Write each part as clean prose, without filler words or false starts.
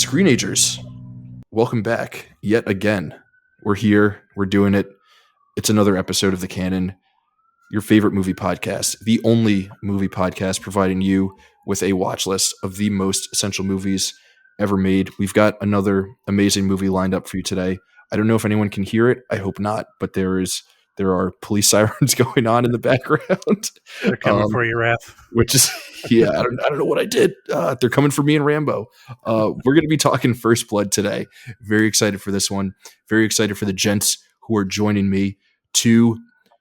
Screenagers, welcome back yet again. We're here. We're doing it. It's another episode of the Canon, your favorite movie podcast, the only movie podcast providing you with a watch list of the most essential movies ever made. We've got another amazing movie lined up for you today. I don't know if anyone can hear it. I hope not, but there are police sirens going on in the background. They're coming for you, Raph. Which is, yeah, I don't know what I did. They're coming for me and Rambo. We're going to be talking First Blood today. Very excited for this one. Very excited for the gents who are joining me. Two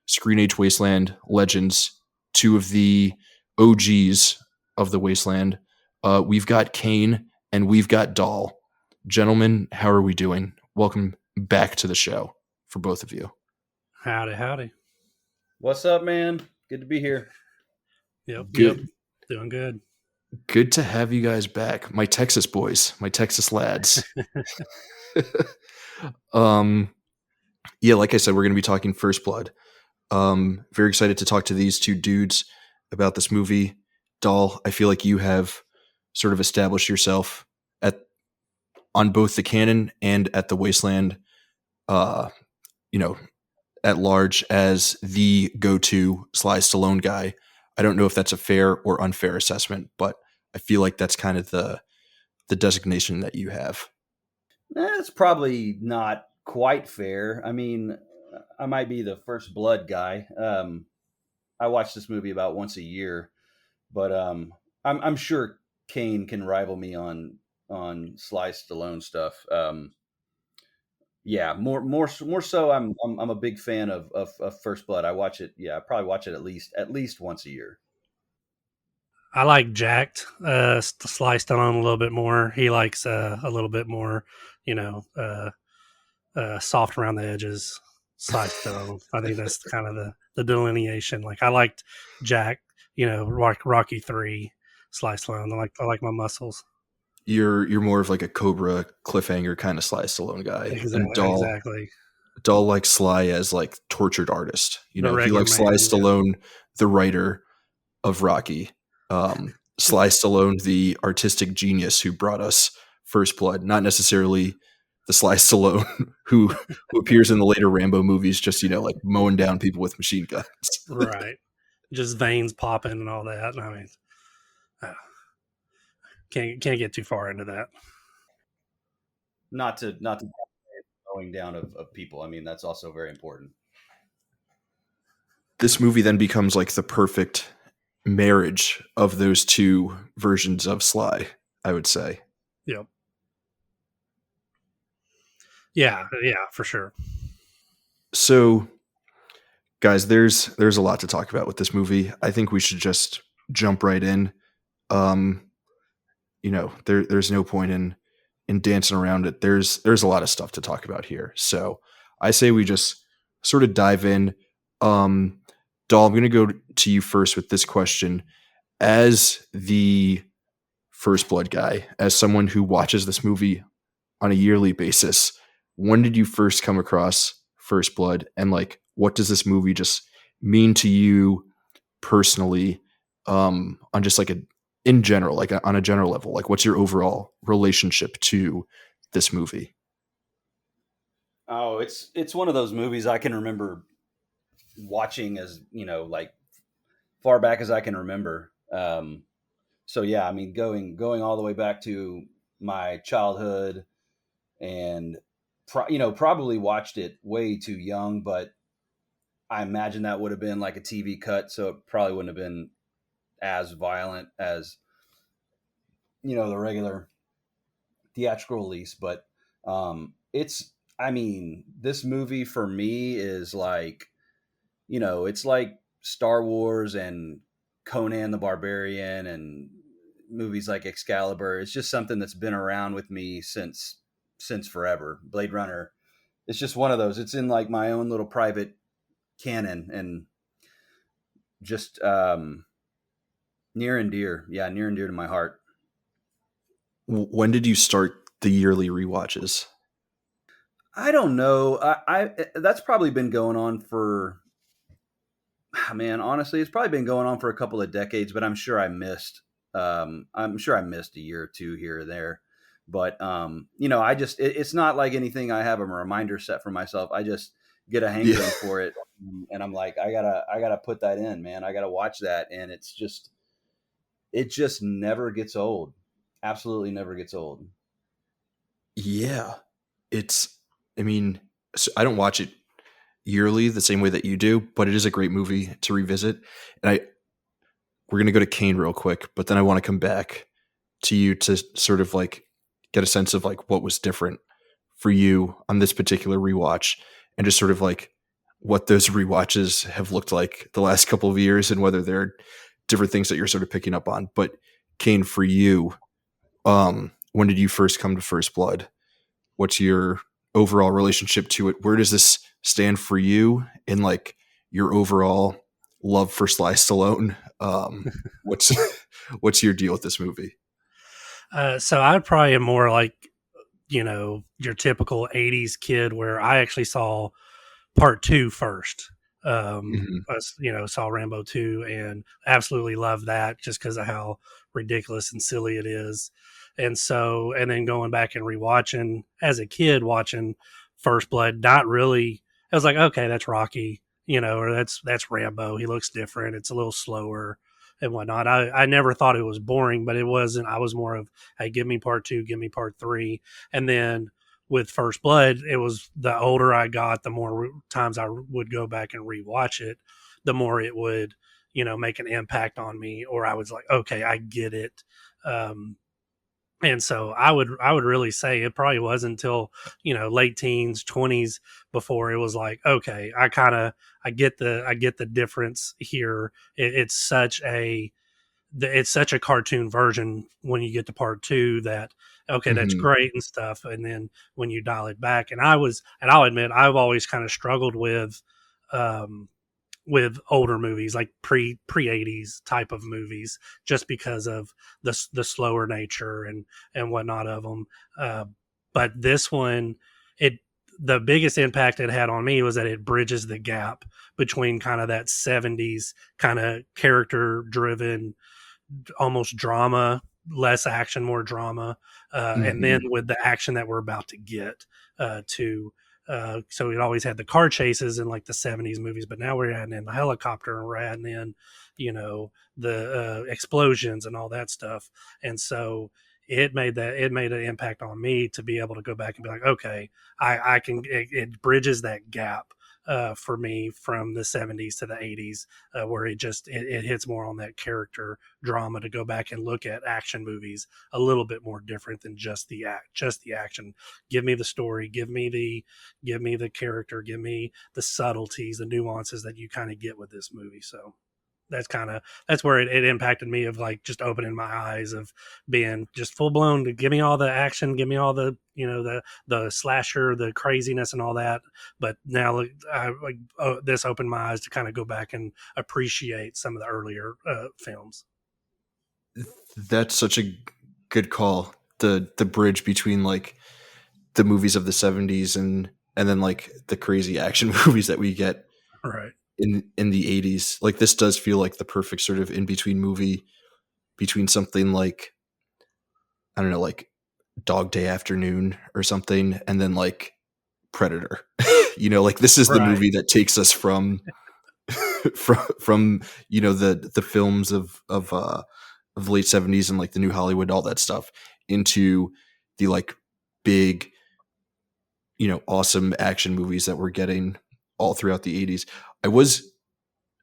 ScreenAge Wasteland legends, two of the OGs of the Wasteland. We've got Kane and we've got Dhal. Gentlemen, how are we doing? Welcome back to the show for both of you. Howdy. What's up, man? Good to be here. Yep. Good. Doing good. Good to have you guys back. My Texas boys, my Texas lads. Yeah, like I said, we're going to be talking First Blood. Very excited to talk to these two dudes about this movie. Dhal, I feel like you have sort of established yourself on both the Canon and at the Wasteland, at large as the go-to Sly Stallone guy. I don't know if that's a fair or unfair assessment, but I feel like that's kind of the designation that you have. It's probably not quite fair. I mean, I might be the First Blood guy. I watch this movie about once a year, but I'm sure Kane can rival me on Sly Stallone stuff. Yeah, more so. I'm a big fan of First Blood. I watch it. Yeah, I probably watch it at least once a year. I like Jacked Sly Stallone a little bit more. He likes a little bit more, soft around the edges. Sly Stallone. I think that's kind of the delineation. Like I liked Jack, Rocky 3, Sly Stallone. I like my muscles. You're more of like a Cobra cliffhanger kind of Sly Stallone guy. Exactly. Dhal likes Sly as like tortured artist. He likes Sly man, Stallone, the writer of Rocky. Sly Stallone, the artistic genius who brought us First Blood, not necessarily the Sly Stallone who appears in the later Rambo movies, just like mowing down people with machine guns. Right, just veins popping and all that. I mean, can't get too far into that. Not to going down of people. I mean, that's also very important. This movie then becomes like the perfect marriage of those two versions of Sly, I would say. Yep. Yeah, for sure. So, guys, there's a lot to talk about with this movie. I think we should just jump right in. There's no point in dancing around it. There's a lot of stuff to talk about here. So I say we just sort of dive in. Dhal, I'm going to go to you first with this question. As the First Blood guy, as someone who watches this movie on a yearly basis, when did you first come across First Blood? And like, what does this movie just mean to you personally, on just like in general, like on a general level? Like, what's your overall relationship to this movie? Oh, it's one of those movies I can remember watching as, like far back as I can remember. So yeah, I mean, going all the way back to my childhood, and probably watched it way too young, but I imagine that would have been like a TV cut, so it probably wouldn't have been as violent as the regular theatrical release. But this movie for me is like, it's like Star Wars and Conan the Barbarian and movies like Excalibur. It's just something that's been around with me since forever. Blade Runner. It's just one of those. It's in like my own little private canon, and just near and dear to my heart. When did you start the yearly rewatches? I don't know. I that's probably been going on for, man, honestly, it's probably been going on for a couple of decades, but I'm sure I missed a year or two here or there. But it's not like anything I have a reminder set for myself. I just get a hankering for it, and I'm like, I gotta put that in, man. I gotta watch that, and it just never gets old. Absolutely never gets old. Yeah, I mean, so I don't watch it yearly the same way that you do, but it is a great movie to revisit. And we're gonna go to Kane real quick, but then I want to come back to you to sort of like get a sense of like what was different for you on this particular rewatch, and just sort of like what those rewatches have looked like the last couple of years, and whether there are different things that you're sort of picking up on. But Kane, for you, when did you first come to First Blood? What's your overall relationship to it? Where does this stand for you in like your overall love for Sly Stallone? What's your deal with this movie? So I probably am more like, your typical 80s kid, where I actually saw part 2 first. Saw Rambo 2 and absolutely loved that just because of how ridiculous and silly it is. And then going back and rewatching as a kid, watching First Blood, not really, I was like, okay, that's Rocky, or that's Rambo. He looks different. It's a little slower and whatnot. I never thought it was boring, but it wasn't. I was more of, hey, give me part 2, give me part 3. And then with First Blood, it was the older I got, the more times I would go back and rewatch it, the more it would, make an impact on me, or I was like, okay, I get it. And so I would really say it probably wasn't until, late teens, 20s before it was like, okay, I get the difference here. It's such a cartoon version when you get to part 2 that, okay, that's great and stuff. And then when you dial it back, and I'll admit, I've always kind of struggled with older movies, like pre 80s type of movies, just because of the slower nature and whatnot of them. But this one, the biggest impact it had on me was that it bridges the gap between kind of that 70s kind of character driven, almost drama, less action, more drama. And then with the action that we're about to get so it always had the car chases in like the 70s movies, but now we're adding in the helicopter, and we're adding in, the explosions and all that stuff. And so it made an impact on me to be able to go back and be like, okay, I can, it bridges that gap for me from the 70s to the 80s, where it hits more on that character drama, to go back and look at action movies a little bit more different than just the action. Give me the story, give me the character, give me the subtleties, the nuances that you kind of get with this movie. So that's where it impacted me, of like just opening my eyes, of being just full blown to give me all the action, give me all the, the slasher, the craziness and all that. But now this opened my eyes to kind of go back and appreciate some of the earlier films. That's such a good call. The bridge between like the movies of the 70s and then like the crazy action movies that we get right in the 80s. Like, this does feel like the perfect sort of in between movie between something like, I don't know, like Dog Day Afternoon or something, and then like Predator. Like, this is the movie that takes us from from the films of the late 70s and like the new Hollywood, all that stuff, into the like big, awesome action movies that we're getting all throughout the 80s. I was,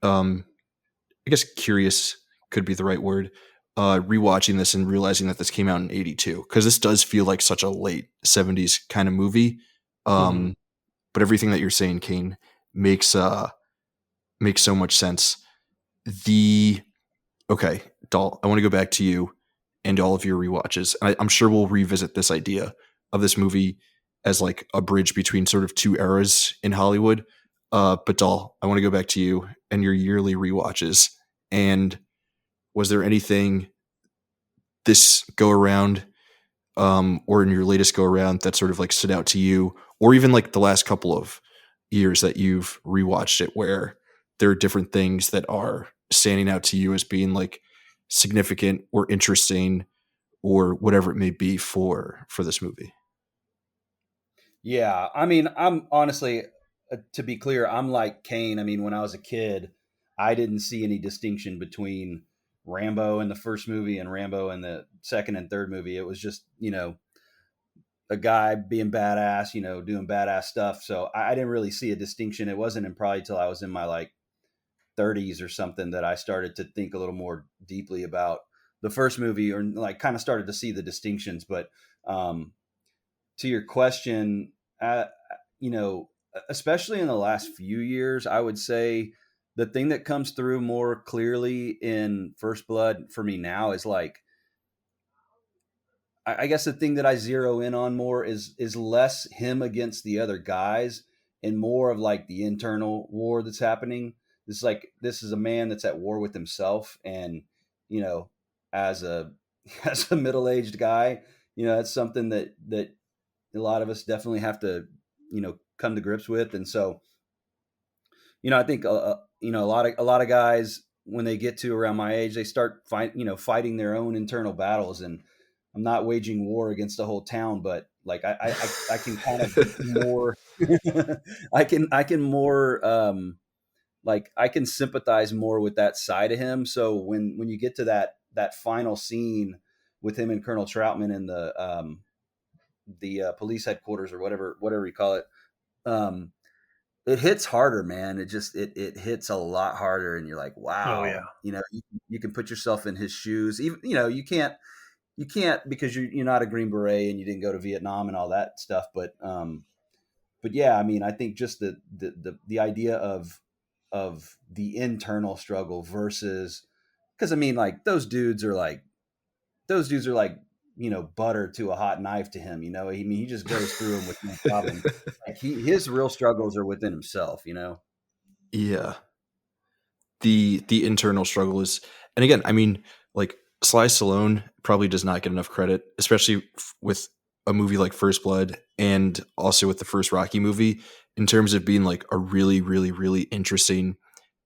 I guess curious could be the right word, rewatching this and realizing that this came out in 82, because this does feel like such a late 70s kind of movie. But everything that you're saying, Kane, makes so much sense. Okay, Dhal, I want to go back to you and all of your rewatches. I'm sure we'll revisit this idea of this movie as like a bridge between sort of two eras in Hollywood. But Dhal, I want to go back to you and your yearly rewatches. And was there anything this go around, or in your latest go around, that sort of like stood out to you, or even like the last couple of years that you've rewatched it, where there are different things that are standing out to you as being like significant or interesting, or whatever it may be for this movie. Yeah, I mean, I'm honestly, to be clear, I'm like Kane. I mean, when I was a kid, I didn't see any distinction between Rambo in the first movie and Rambo in the second and third movie. It was just, a guy being badass, doing badass stuff. So I didn't really see a distinction. It wasn't in probably till I was in my like 30s or something that I started to think a little more deeply about the first movie, or like kind of started to see the distinctions. But to your question, you know, especially in the last few years, I would say the thing that comes through more clearly in First Blood for me now is like, I guess the thing that I zero in on more is less him against the other guys and more of like the internal war that's happening. This is a man that's at war with himself, and as a as a middle aged guy, that's something that a lot of us definitely have to come to grips with. And so I think a lot of guys, when they get to around my age, they start fighting their own internal battles. And I'm not waging war against the whole town, but like I can kind of more I can more like I can sympathize more with that side of him. So when you get to that final scene with him and Colonel Troutman in the police headquarters or whatever you call it, it hits harder, man. It hits a lot harder, and you're like, wow. Oh yeah. You can put yourself in his shoes. Even you can't because you're not a Green Beret and you didn't go to Vietnam and all that stuff. But yeah, I mean, I think just the idea of the internal struggle versus, because I mean, like those dudes are like butter to a hot knife to him. I mean, he just goes through them with no problem. Like his real struggles are within himself. Yeah. The internal struggle is, and again, I mean, like Sly Stallone probably does not get enough credit, especially with a movie like First Blood and also with the first Rocky movie, in terms of being like a really, really, really interesting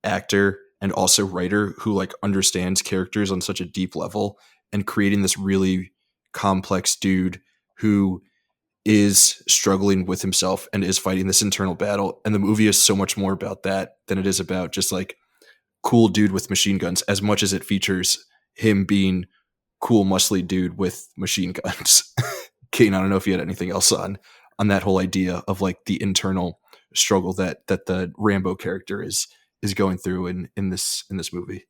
actor and also writer who like understands characters on such a deep level and creating this really complex dude who is struggling with himself and is fighting this internal battle. And the movie is so much more about that than it is about just like cool dude with machine guns, as much as it features him being cool, muscly dude with machine guns. Kane, I don't know if you had anything else on that whole idea of like the internal struggle that the Rambo character is going through in this movie.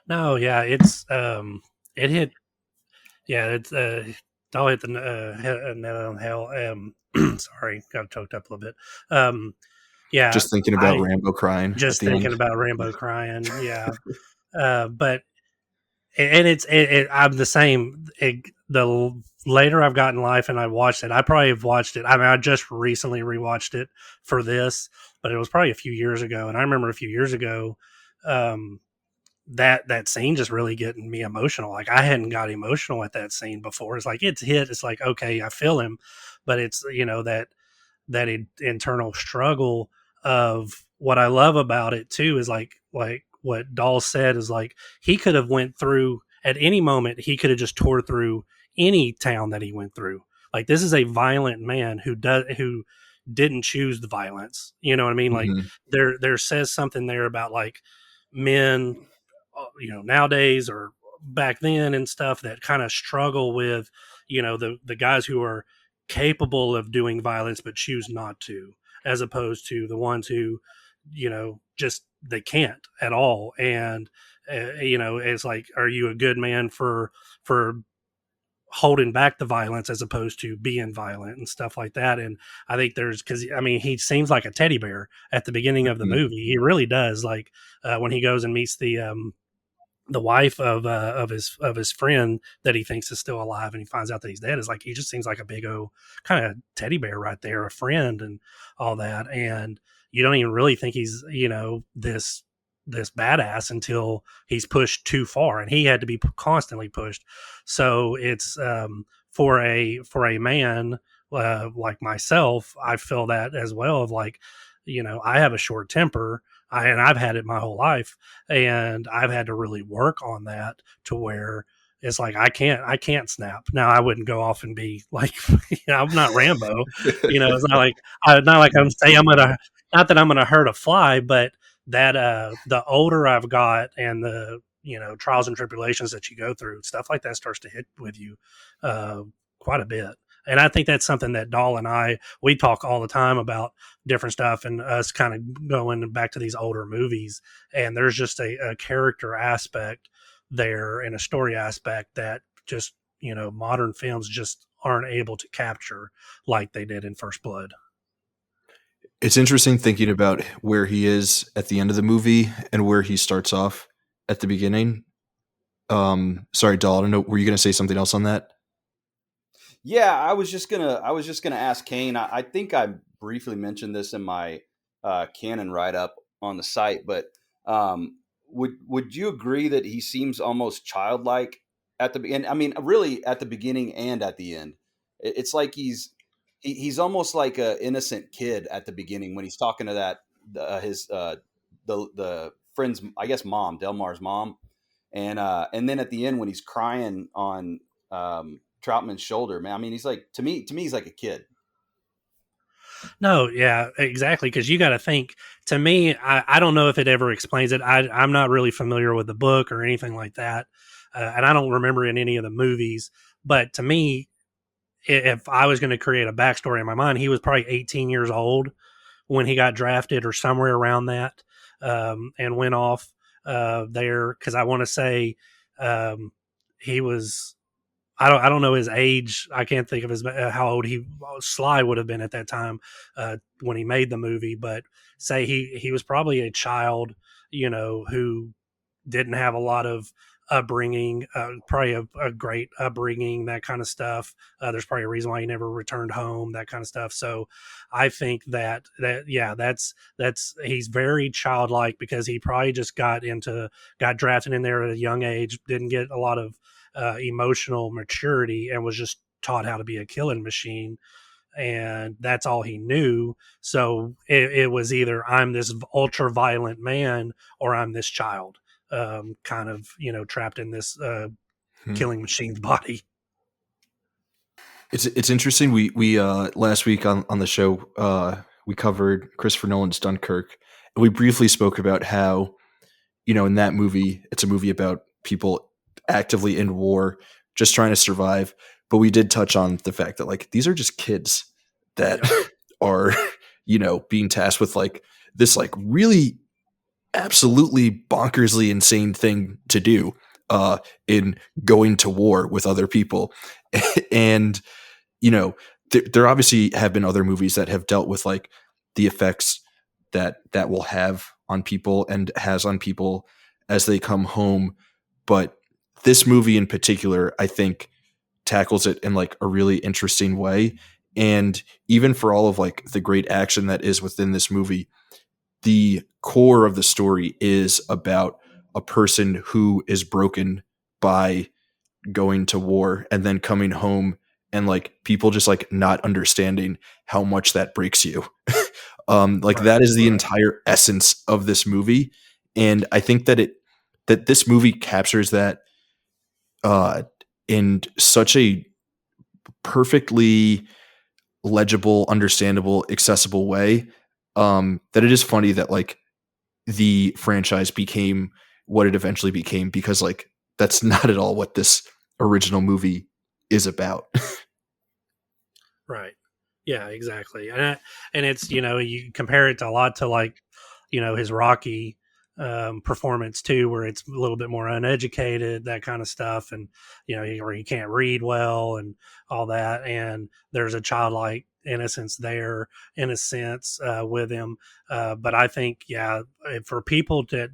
No, yeah, it's it hit, yeah, it's I'll hit the net on hell. Sorry, got choked up a little bit. Yeah, just thinking about Rambo crying. Just thinking about Rambo crying. Yeah, but and I'm the same. The later I've gotten in life and I watched it, I probably have watched it. I mean, I just recently rewatched it for this, but it was probably a few years ago. And I remember a few years ago, that scene just really getting me emotional. Like I hadn't got emotional at that scene before. It's like it's hit. It's like, okay, I feel him, but it's that internal struggle of what I love about it too is like what Dahl said is like he could have went through at any moment. He could have just tore through any town that he went through. Like this is a violent man who didn't choose the violence. You know what I mean? Mm-hmm. Like there says something there about like men, nowadays or back then and stuff that kind of struggle with, the guys who are capable of doing violence but choose not to, as opposed to the ones who, just they can't at all. And it's like, are you a good man for holding back the violence as opposed to being violent and stuff like that? And I think because I mean he seems like a teddy bear at the beginning of the movie. He really does. Like when he goes and meets the wife of his friend that he thinks is still alive, and he finds out that he's dead, is like he just seems like a big old kind of teddy bear right there, a friend and all that. And you don't even really think he's this badass until he's pushed too far, and he had to be constantly pushed. So it's for a man like myself, I feel that as well. Of like, I have a short temper. And I've had it my whole life, and I've had to really work on that to where, it's like I can't snap. Now I wouldn't go off and be like, I'm not Rambo. It's not like I'm saying I'm gonna, not that I'm gonna hurt a fly, but that the older I've got and the trials and tribulations that you go through, stuff like that starts to hit with you quite a bit. And I think that's something that Dahl and we talk all the time about different stuff, and us kind of going back to these older movies. And there's just a character aspect there and a story aspect that just, modern films just aren't able to capture like they did in First Blood. It's interesting thinking about where he is at the end of the movie and where he starts off at the beginning. Sorry, Dahl, I don't know. Were you going to say something else on that? Yeah, I was just gonna ask Kane. I think I briefly mentioned this in my Canon write up on the site, but would you agree that he seems almost childlike at the beginning? I mean, really at the beginning and at the end. It's like he's almost like an innocent kid at the beginning when he's talking to that his the friend's, I guess, mom, Delmar's mom, and then at the end when he's crying on Troutman's shoulder, man. I mean, he's like, to me, he's like a kid. No, yeah, exactly. Because you got to think. To me, I don't know if it ever explains it. I'm not really familiar with the book or anything like that, and I don't remember in any of the movies. But to me, if I was going to create a backstory in my mind, he was probably 18 years old when he got drafted, or somewhere around that, and went off there. Because I want to say he was. I don't know his age. I can't think of how old Sly would have been at that time when he made the movie. But say he was probably a child, who didn't have a lot of upbringing, probably a great upbringing, that kind of stuff. There's probably a reason why he never returned home, that kind of stuff. So I think that he's very childlike, because he probably just got drafted in there at a young age, didn't get a lot of emotional maturity, and was just taught how to be a killing machine, and that's all he knew. So it was either I'm this ultra violent man, or I'm this child, kind of trapped in this killing machine's body. It's interesting. We last week on the show we covered Christopher Nolan's Dunkirk, and we briefly spoke about how in that movie it's a movie about people actively in war, just trying to survive. But we did touch on the fact that like these are just kids that are being tasked with like this like really absolutely bonkersly insane thing to do in going to war with other people. And there obviously have been other movies that have dealt with like the effects that will have on people and has on people as they come home. But this movie in particular, I think, tackles it in like a really interesting way. And even for all of like the great action that is within this movie, the core of the story is about a person who is broken by going to war and then coming home, and like people just like not understanding how much that breaks you. That is the entire essence of this movie. And I think that this movie captures that in such a perfectly legible, understandable, accessible way, that it is funny that like the franchise became what it eventually became, because like that's not at all what this original movie is about. Right. Yeah, exactly. And it's, you compare it a lot to like, his Rocky performance too, where it's a little bit more uneducated, that kind of stuff. And, where he can't read well and all that. And there's a childlike innocence there in a sense with him. But I think, for people that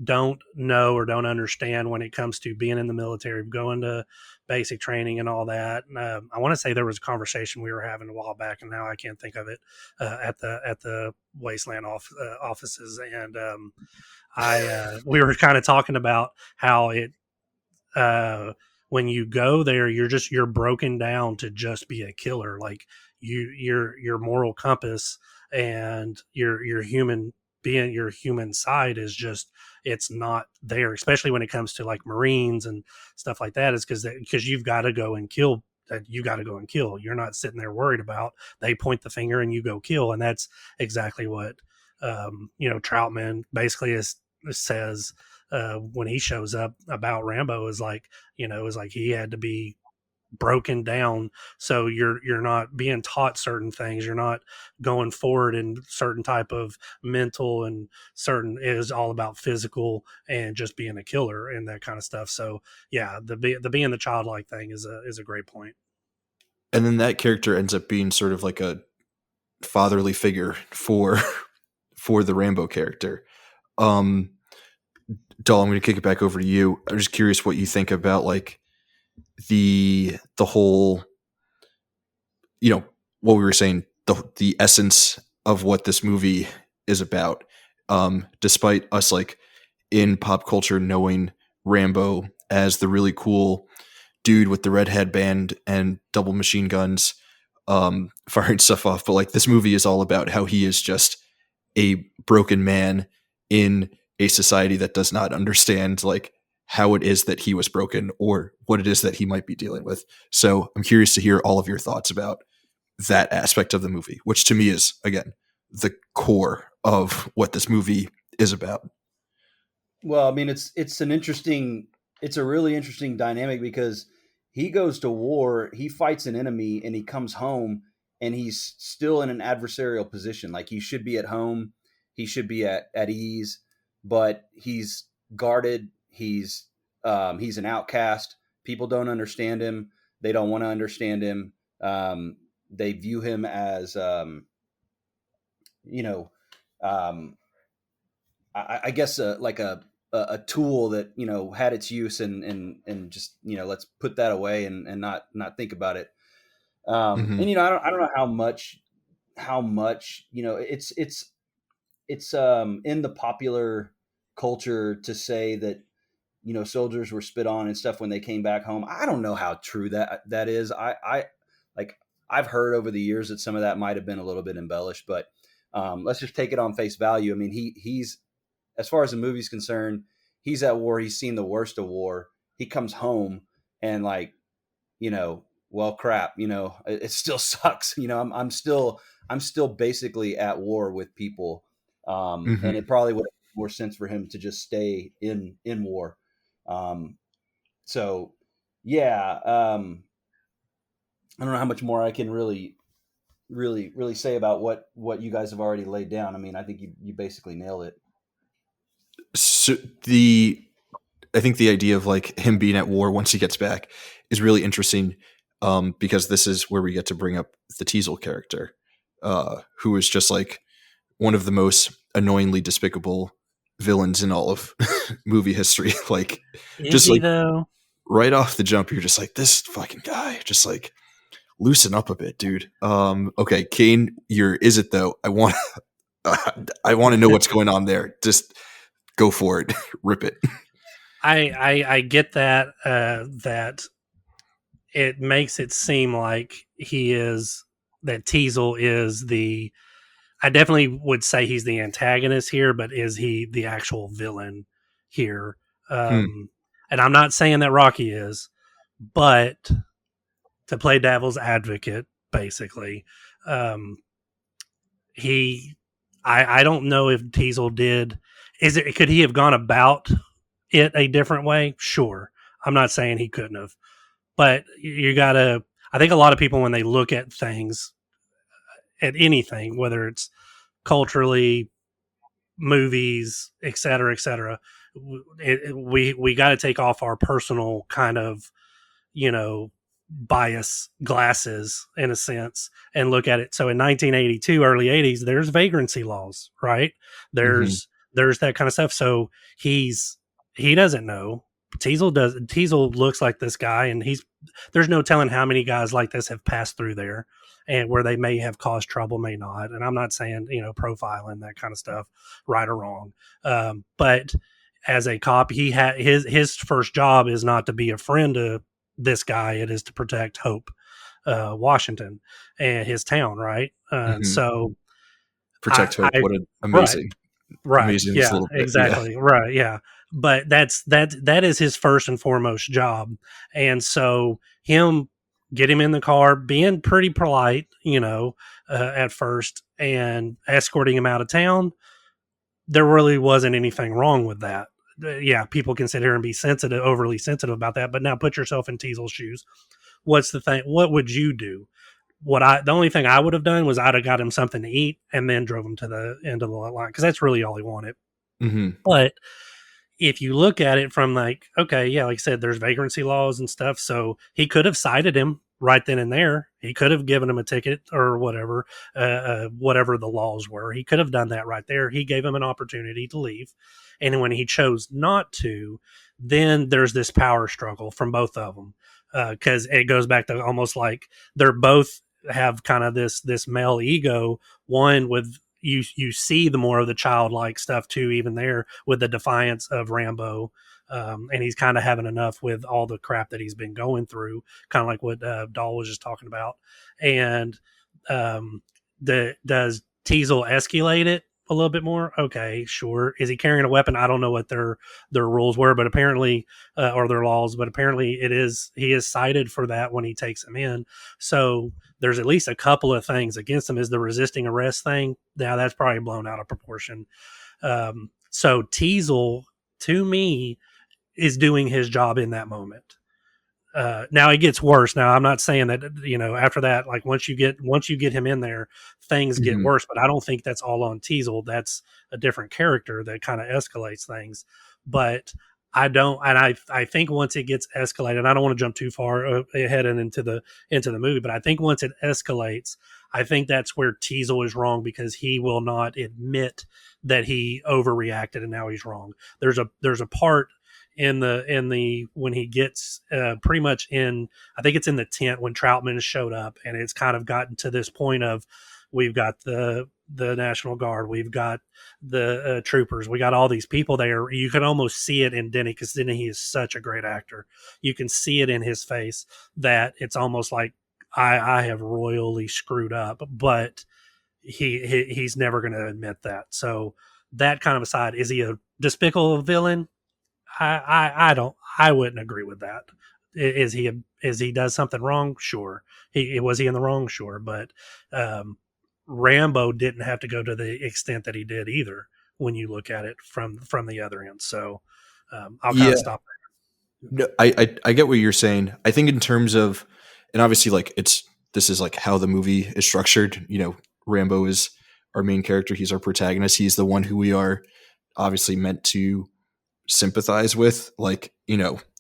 don't know or don't understand when it comes to being in the military, going to basic training and all that. I want to say there was a conversation we were having a while back, and now I can't think of it, at the Wasteland offices. And we were kind of talking about how it, when you go there, you're broken down to just be a killer. Like your moral compass and your human being your human side is just, it's not there, especially when it comes to like Marines and stuff like that, is because you've got to go and kill. You got to go and kill. You're not sitting there worried about, they point the finger and you go kill. And that's exactly what Troutman basically says when he shows up about Rambo, is like, is like he had to be broken down, so you're not being taught certain things, you're not going forward in certain type of mental, and certain, it is all about physical and just being a killer and that kind of stuff. So yeah, the being the childlike thing is a great point. And then that character ends up being sort of like a fatherly figure for the Rambo character. Dahl, I'm going to kick it back over to you. I'm just curious what you think about like the whole, what we were saying, the essence of what this movie is about. Despite us like in pop culture knowing Rambo as the really cool dude with the red headband and double machine guns, firing stuff off, but like this movie is all about how he is just a broken man in a society that does not understand like how it is that he was broken or what it is that he might be dealing with. So I'm curious to hear all of your thoughts about that aspect of the movie, which to me is, again, the core of what this movie is about. Well, I mean, it's a really interesting dynamic, because he goes to war, he fights an enemy, and he comes home, and he's still in an adversarial position. Like, he should be at home, he should be at ease, but he's guarded. He's an outcast. People don't understand him. They don't want to understand him. They view him as, I guess, like a tool that, had its use, and just, let's put that away and not think about it. And, I don't know how much, it's in the popular culture to say that, soldiers were spit on and stuff when they came back home. I don't know how true that is. I've heard over the years that some of that might have been a little bit embellished, but let's just take it on face value. I mean, he's, as far as the movie's concerned, he's at war. He's seen the worst of war. He comes home and well, crap, it still sucks. I'm still basically at war with people. And it probably would make more sense for him to just stay in war. So yeah, I don't know how much more I can really say about what you guys have already laid down. I mean, I think you basically nailed it. So I think the idea of like him being at war once he gets back is really interesting, because this is where we get to bring up the Teasel character, who is just like one of the most annoyingly despicable villains in all of movie history. Like, is just he, like though? Right off the jump, you're just like, this fucking guy, just like loosen up a bit, dude. Okay, Kane, is it though? I want to know what's going on there. Just go for it. Rip it. I get that, that it makes it seem like that Teasel is I definitely would say he's the antagonist here, but is he the actual villain here? And I'm not saying that Rocky is, but to play devil's advocate, basically, I don't know if Teasel could he have gone about it a different way? Sure. I'm not saying he couldn't have, but I think a lot of people, when they look at things, at anything, whether it's culturally, movies, et cetera, we got to take off our personal kind of, bias glasses, in a sense, and look at it. So in 1982, early 80s, there's vagrancy laws, right? There's that kind of stuff. So he doesn't know. Teasel does. Teasel looks like this guy, and there's no telling how many guys like this have passed through there, and where they may have caused trouble, may not. And I'm not saying, profiling, that kind of stuff, right or wrong. But as a cop, he had his first job is not to be a friend to this guy. It is to protect Hope, Washington, and his town, right? So protect Hope. What an amazing Right. amazing this Yeah, little bit. Yeah. exactly. Right. Yeah. But that is his first and foremost job. And so get him in the car, being pretty polite, at first and escorting him out of town. There really wasn't anything wrong with that. Yeah, people can sit here and be overly sensitive about that. But now put yourself in Teasel's shoes. What's the thing? What would you do? The only thing I would have done was I'd have got him something to eat and then drove him to the end of the line because that's really all he wanted. Mm-hmm. But if you look at it from like, okay, yeah, like I said, there's vagrancy laws and stuff. So he could have cited him right then and there. He could have given him a ticket or whatever the laws were. He could have done that right there. He gave him an opportunity to leave. And when he chose not to, then there's this power struggle from both of them. Because it goes back to almost like they're both have kind of this male ego. One with you see the more of the childlike stuff too, even there with the defiance of Rambo. And he's kind of having enough with all the crap that he's been going through, kind of like what Dahl was just talking about. And does Teasel escalate it a little bit more? Okay, sure. Is he carrying a weapon? I don't know what their rules were, but apparently, or their laws, but apparently he is cited for that when he takes him in. So there's at least a couple of things against him. Is the resisting arrest thing? Now that's probably blown out of proportion. So Teasel, to me, is doing his job in that moment. Now it gets worse. Now I'm not saying that after that, like once you get him in there, things get Mm-hmm. worse. But I don't think that's all on Teasel. That's a different character that kind of escalates things. But I don't, and I think once it gets escalated, I don't want to jump too far ahead and into the movie, but I think once it escalates, I think that's where Teasel is wrong because he will not admit that he overreacted and now he's wrong. There's a part in the when he gets pretty much in, I think it's in the tent when Troutman has showed up, and it's kind of gotten to this point of we've got the National Guard, we've got the troopers, we got all these people there. You can almost see it in Denny because Denny is such a great actor. You can see it in his face that it's almost like I have royally screwed up, but he's never going to admit that. So that kind of aside, is he a despicable villain? I wouldn't agree with that. Is he does something wrong? Sure. Was he in the wrong? Sure. But Rambo didn't have to go to the extent that he did either when you look at it from the other end. So I'll kind Yeah. of stop No, I get what you're saying. I think in terms of, and obviously like this is like how the movie is structured. Rambo is our main character. He's our protagonist. He's the one who we are obviously meant to sympathize with. Like,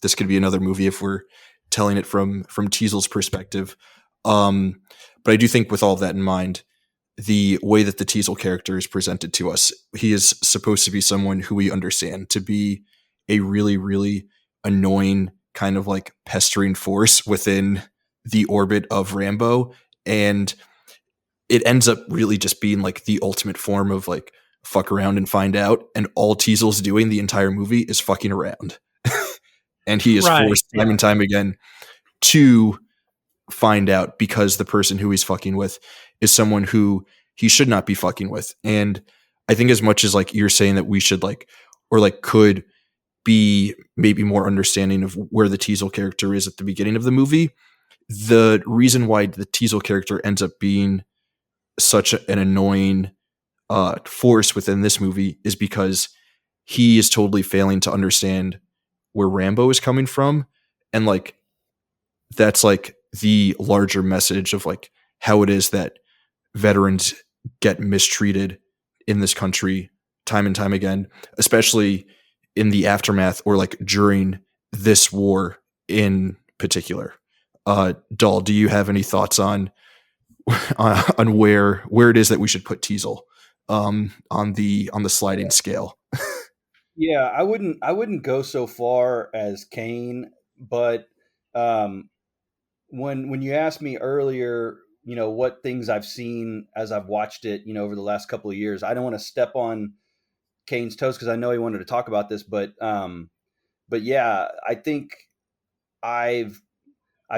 this could be another movie if we're telling it from Teasel's perspective. But I do think with all of that in mind, the way that the Teasel character is presented to us, he is supposed to be someone who we understand to be a really, really annoying kind of like pestering force within the orbit of Rambo. And it ends up really just being like the ultimate form of like fuck around and find out. And all Teasel's doing the entire movie is fucking around. And he is forced time and time again to find out because the person who he's fucking with is someone who he should not be fucking with. And I think as much as like you're saying that we should like, or like could be maybe more understanding of where the Teasel character is at the beginning of the movie, the reason why the Teasel character ends up being such an annoying force within this movie is because he is totally failing to understand where Rambo is coming from. And like, that's like the larger message of like how it is that veterans get mistreated in this country time and time again, especially in the aftermath or like during this war in particular. Dahl, do you have any thoughts on where it is that we should put Teasel on the sliding scale? Yeah, I wouldn't go so far as Kane, but when you asked me earlier, what things I've seen as I've watched it, over the last couple of years, I don't want to step on Kane's toes because I know he wanted to talk about this, but yeah, I think I've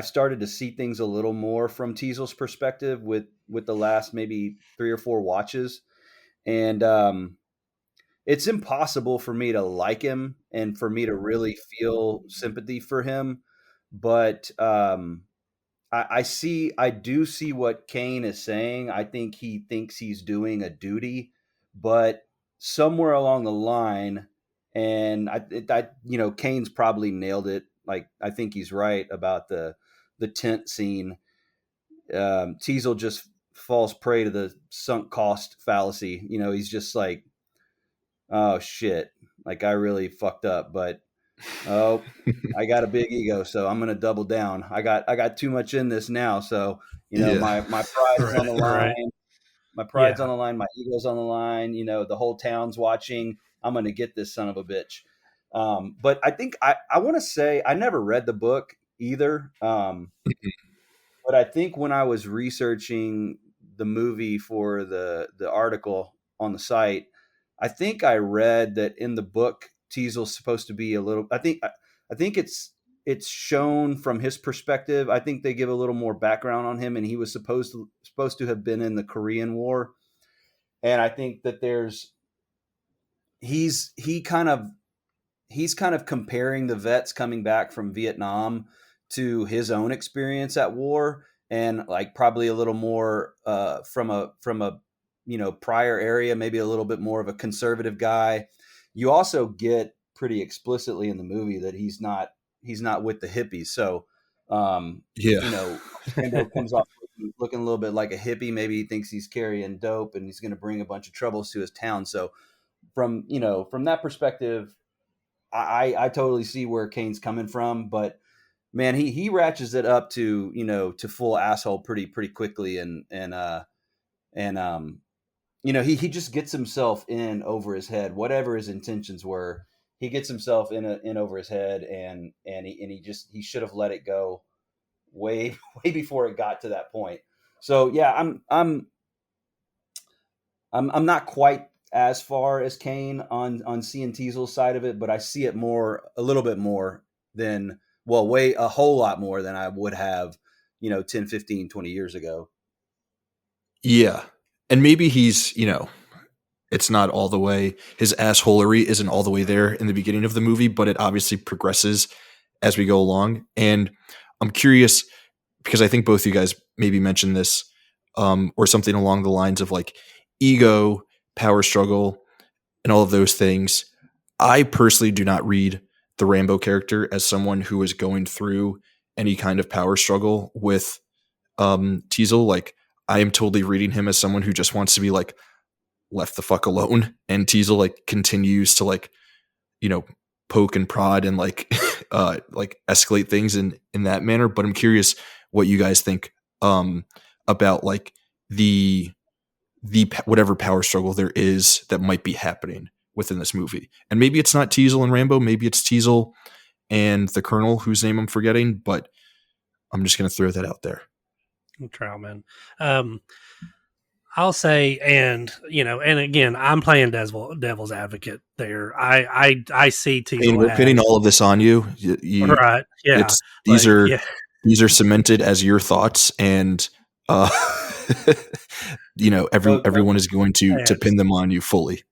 started to see things a little more from Teasel's perspective with the last maybe 3 or 4 watches, and it's impossible for me to like him and for me to really feel sympathy for him. But I do see what Kane is saying. I think he thinks he's doing a duty, but somewhere along the line, and Kane's probably nailed it. Like, I think he's right about the tent scene. Teasel just falls prey to the sunk cost fallacy. He's just like, oh shit, like I really fucked up, but oh, I got a big ego, so I'm gonna double down. I got too much in this now, so Yeah. my pride is on the line. Right. My pride's Yeah. on the line. My ego's on the line. The whole town's watching. I'm gonna get this son of a bitch. But I think I want to say I never read the book either. But I think when I was researching the movie for the article on the site, I think I read that in the book Teasel's supposed to be a little. I think it's shown from his perspective. I think they give a little more background on him, and he was supposed to have been in the Korean War, and I think that he's kind of comparing the vets coming back from Vietnam to his own experience at war, and like probably a little more from a prior area, maybe a little bit more of a conservative guy. You also get pretty explicitly in the movie that he's not with the hippies. So Rambo comes off looking a little bit like a hippie. Maybe he thinks he's carrying dope and he's going to bring a bunch of troubles to his town. So from that perspective, I totally see where Kane's coming from, but man, he ratchets it up to full asshole pretty quickly, and he just gets himself in over his head. Whatever his intentions were, he gets himself in over his head, and he should have let it go way before it got to that point. So yeah, I'm not quite as far as Kane on seeing Teasel's side of it, but I see it a little bit more than, a whole lot more than I would have, 10, 15, 20 years ago. Yeah. And maybe he's, it's not all the way, his assholery isn't all the way there in the beginning of the movie, but it obviously progresses as we go along. And I'm curious, because I think both you guys maybe mentioned this, or something along the lines of like ego, power struggle, and all of those things. I personally do not read the Rambo character as someone who is going through any kind of power struggle with Teasel. Like, I am totally reading him as someone who just wants to be like left the fuck alone, and Teasel like continues to like poke and prod and like like escalate things in that manner. But I'm curious what you guys think about like the whatever power struggle there is that might be happening within this movie. And maybe it's not Teasel and Rambo, maybe it's Teasel and the Colonel, whose name I'm forgetting, but I'm just going to throw that out there. Trowman. I'll say, and again, I'm playing devil's advocate there. I see Teasel. And we're pinning all of this on you. Right? Yeah. These are cemented as your thoughts, and everyone is going to pin them on you fully.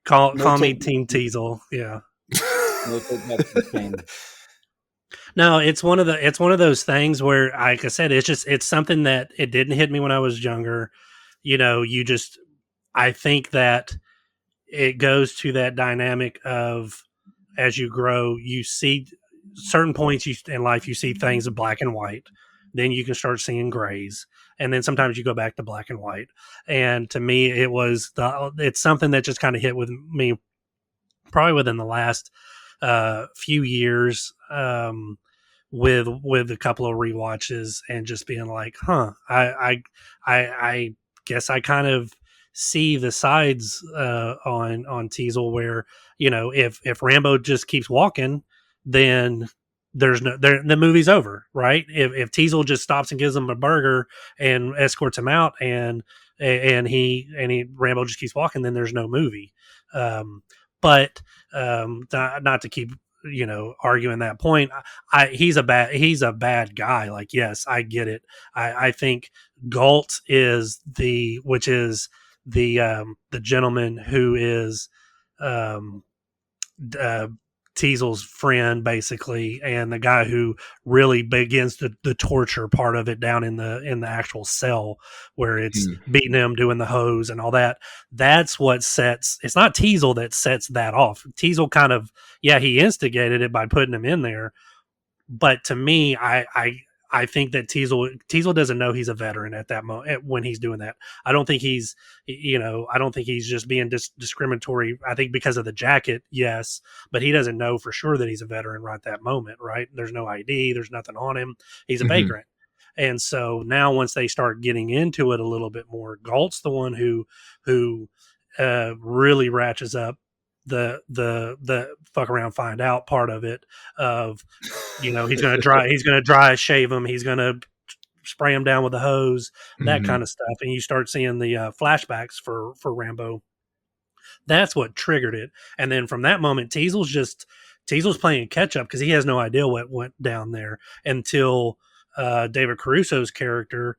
Call me Team Teasel. Yeah. No, it's one of those things where, like I said, it's something that it didn't hit me when I was younger. I think that it goes to that dynamic of, as you grow, you see certain points in life, you see things in black and white. Then you can start seeing grays, and then sometimes you go back to black and white. And to me, it's something that just kind of hit with me probably within the last few years, with a couple of rewatches, and just being like, I guess I kind of see the sides on Teasel, where if Rambo just keeps walking, then the movie's over, right? If Teasel just stops and gives him a burger and escorts him out, and Rambo just keeps walking, then there's no movie. But not to keep arguing that point, he's a bad guy. Like, yes, I get it. I think Galt is the gentleman who is uh, Teasel's friend, basically, and the guy who really begins the torture part of it down in the actual cell where it's beating him, doing the hose and all that. That's what sets. It's not Teasel that sets that off. Teasel kind of, he instigated it by putting him in there, but to me, I think that Teasel doesn't know he's a veteran at that moment when he's doing that. I don't think he's just being discriminatory. I think because of the jacket, yes, but he doesn't know for sure that he's a veteran right that moment, right? There's no ID, there's nothing on him. He's a vagrant. And so now once they start getting into it a little bit more, Galt's the one who really ratchets up the fuck around find out part of it of he's gonna dry shave him, he's gonna spray him down with a hose, that kind of stuff, and you start seeing the flashbacks for Rambo. That's what triggered it. And then from that moment, Teasel's playing catch up because he has no idea what went down there until David Caruso's character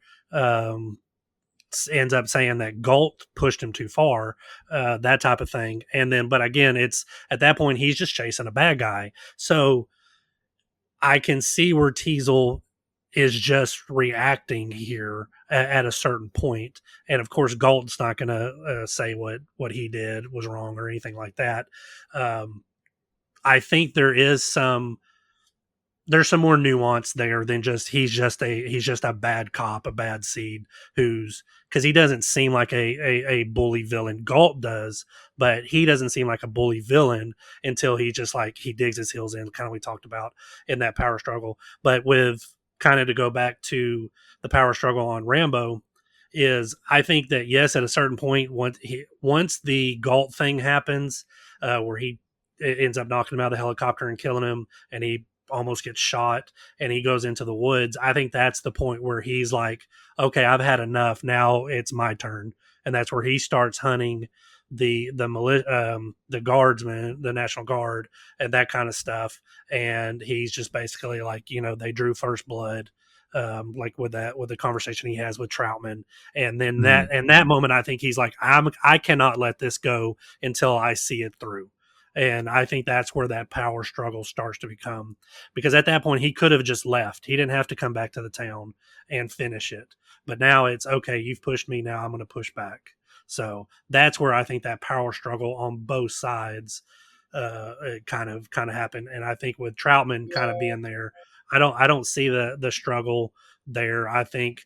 ends up saying that Galt pushed him too far, that type of thing. And then, but again, it's at that point he's just chasing a bad guy. So I can see where Teasel is just reacting here at a certain point. And of course, Galt's not going to say what he did was wrong or anything like that. I think there's some more nuance there than just he's just a bad cop, a bad seed because he doesn't seem like a bully villain. Galt does, but he doesn't seem like a bully villain until he just he digs his heels in, kind of we talked about in that power struggle. But with kind of to go back to the power struggle on Rambo is I think that yes, at a certain point, once the Galt thing happens, where he ends up knocking him out of the helicopter and killing him, and he almost gets shot and he goes into the woods, I think that's the point where he's like, okay, I've had enough, now it's my turn. And that's where he starts hunting the guardsmen, the National Guard, and that kind of stuff. And he's just basically like, they drew first blood, like with the conversation he has with Troutman. And then that moment, I think he's like, I cannot let this go until I see it through. And I think that's where that power struggle starts to become, because at that point he could have just left. He didn't have to come back to the town and finish it. But now it's okay, you've pushed me, now I'm going to push back. So that's where I think that power struggle on both sides it kind of happened. And I think with Troutman kind of being there, I don't see the struggle there. I think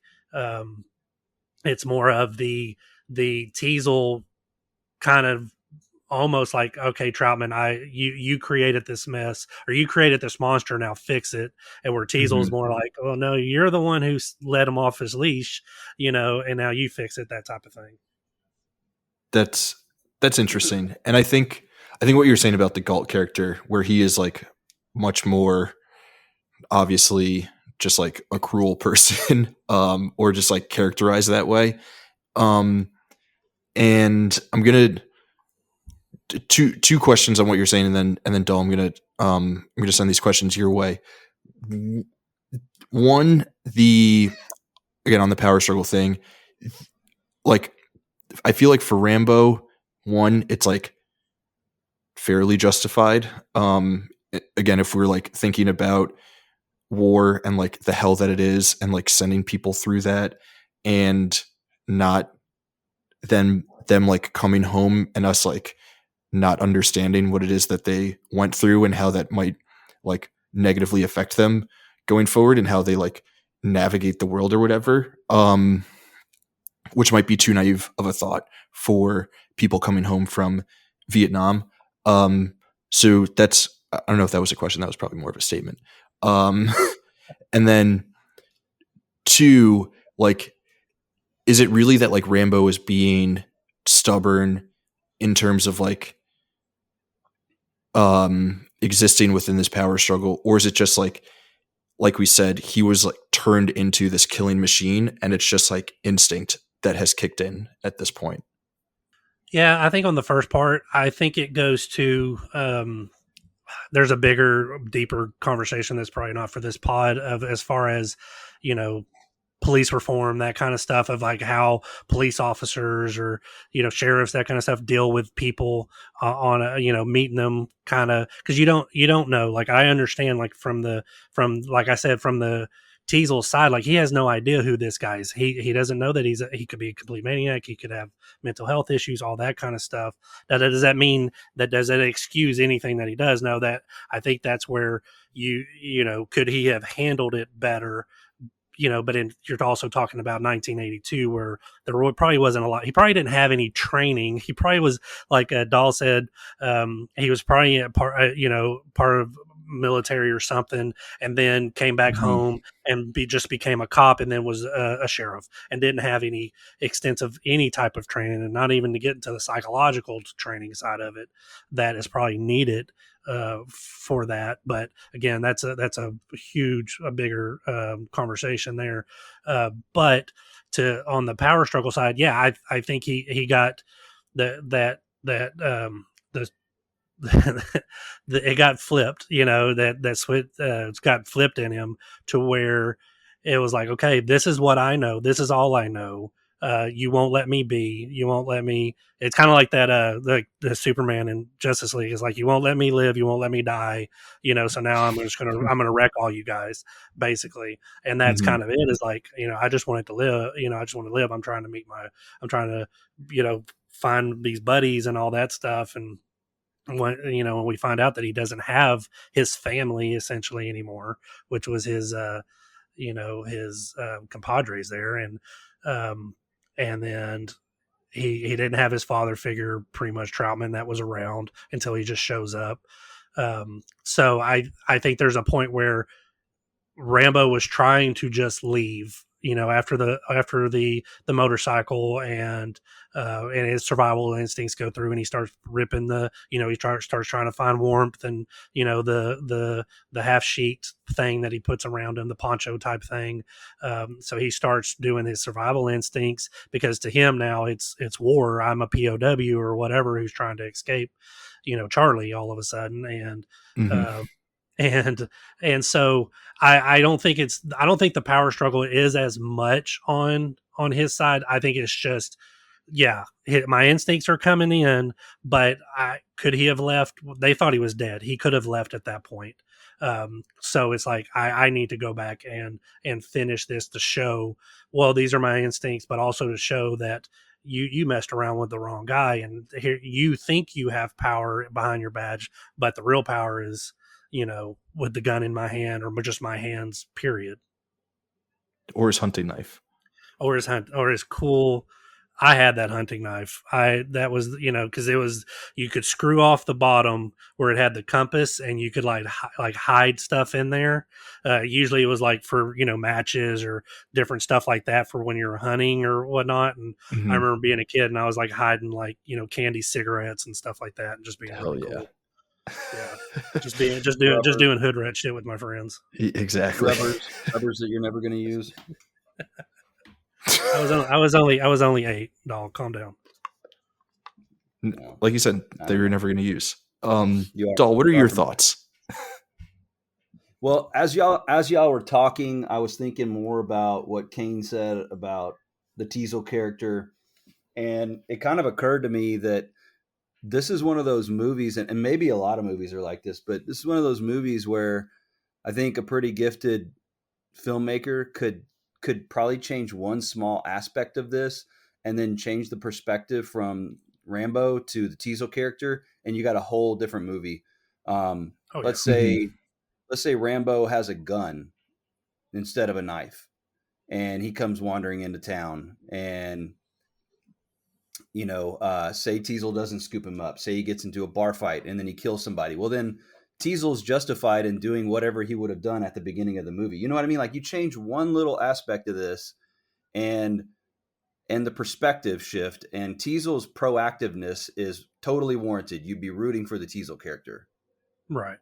it's more of the Teasel kind of almost like, okay, Troutman, you created this mess, or you created this monster, now fix it. And where Teasel's more like, oh no, you're the one who let him off his leash, and now you fix it, that type of thing. That's interesting. And I think what you're saying about the Galt character, where he is like much more obviously just like a cruel person, or just like characterized that way. And I'm gonna two questions on what you're saying, and then Dal, I'm gonna send these questions your way. One, again on the power struggle thing, like I feel like for Rambo, one, it's like fairly justified. Again, if we're like thinking about war and like the hell that it is, and like sending people through that, and not them like coming home and us like not understanding what it is that they went through and how that might like negatively affect them going forward, and how they like navigate the world or whatever, which might be too naive of a thought for people coming home from Vietnam. So that's, I don't know if that was a question, that was probably more of a statement. And then two, like, is it really that like Rambo is being stubborn in terms of like existing within this power struggle, or is it just like we said, he was like turned into this killing machine, and it's just like instinct that has kicked in at this point? Yeah, I think on the first part, I think it goes to there's a bigger, deeper conversation that's probably not for this pod of as far as police reform, that kind of stuff, of like how police officers or, sheriffs, that kind of stuff, deal with people on a, meeting them, kind of, because you don't know. Like, I understand, like, from like I said, from the Teasel's side, like, he has no idea who this guy is. He doesn't know that he could be a complete maniac. He could have mental health issues, all that kind of stuff. Now, does that mean that, does that excuse anything that he does? No, that I think that's where could he have handled it better? But you're also talking about 1982, where there probably wasn't a lot. He probably didn't have any training. He probably was, like Dahl said, he was probably a part of military or something, and then came back home and just became a cop, and then was a sheriff, and didn't have any extensive any type of training, and not even to get into the psychological training side of it that is probably needed for that. But again, that's a bigger conversation there. But on the power struggle side, yeah, I think he got the it got flipped, it's got flipped in him, to where it was like, okay, this is what I know. This is all I know. You won't let me be. You won't let me. It's kind of like that. The Superman in Justice League is like, you won't let me live. You won't let me die. So now I'm gonna wreck all you guys, basically. And that's kind of it. Is like, I just wanted to live. I just want to live. I'm trying to find these buddies and all that stuff. And when we find out that he doesn't have his family essentially anymore, which was his compadres there, and then he didn't have his father figure, pretty much Troutman, that was around until he just shows up. So I think there's a point where Rambo was trying to just leave, after the motorcycle, and his survival instincts go through, and he starts ripping he starts trying to find warmth, and the half sheet thing that he puts around him, the poncho type thing. So he starts doing his survival instincts, because to him now it's war. I'm a POW or whatever, who's trying to escape, Charlie, all of a sudden. And so I don't think the power struggle is as much on his side. I think it's just, my instincts are coming in, but could he have left? They thought he was dead. He could have left at that point. So it's like, I need to go back and finish this, to show, well, these are my instincts, but also to show that you messed around with the wrong guy, and here you think you have power behind your badge, but the real power is, with the gun in my hand, or just my hands, period. Or his hunting knife. Or his cool. I had that hunting knife. That was, because it was, you could screw off the bottom where it had the compass, and you could like hide stuff in there. Usually it was like for, matches or different stuff like that for when you're hunting or whatnot. And I remember being a kid, and I was like hiding like, candy cigarettes and stuff like that, and just being really cool. Yeah, just doing hood rat shit with my friends. Exactly. Rubbers that you're never going to use. I was only 8. Dog, calm down. Like you said, that you're never going to use. Dahl, what are your thoughts? Well, as y'all were talking, I was thinking more about what Kane said about the Teasel character, and it kind of occurred to me that this is one of those movies, and maybe a lot of movies are like this, but this is one of those movies where I think a pretty gifted filmmaker could probably change one small aspect of this, and then change the perspective from Rambo to the Teasel character, and you got a whole different movie. Let's say Rambo has a gun instead of a knife, and he comes wandering into town, and say Teasel doesn't scoop him up. Say he gets into a bar fight and then he kills somebody. Well, then Teasel's justified in doing whatever he would have done at the beginning of the movie. You know what I mean? Like, you change one little aspect of this, and the perspective shift, and Teasel's proactiveness is totally warranted. You'd be rooting for the Teasel character. Right.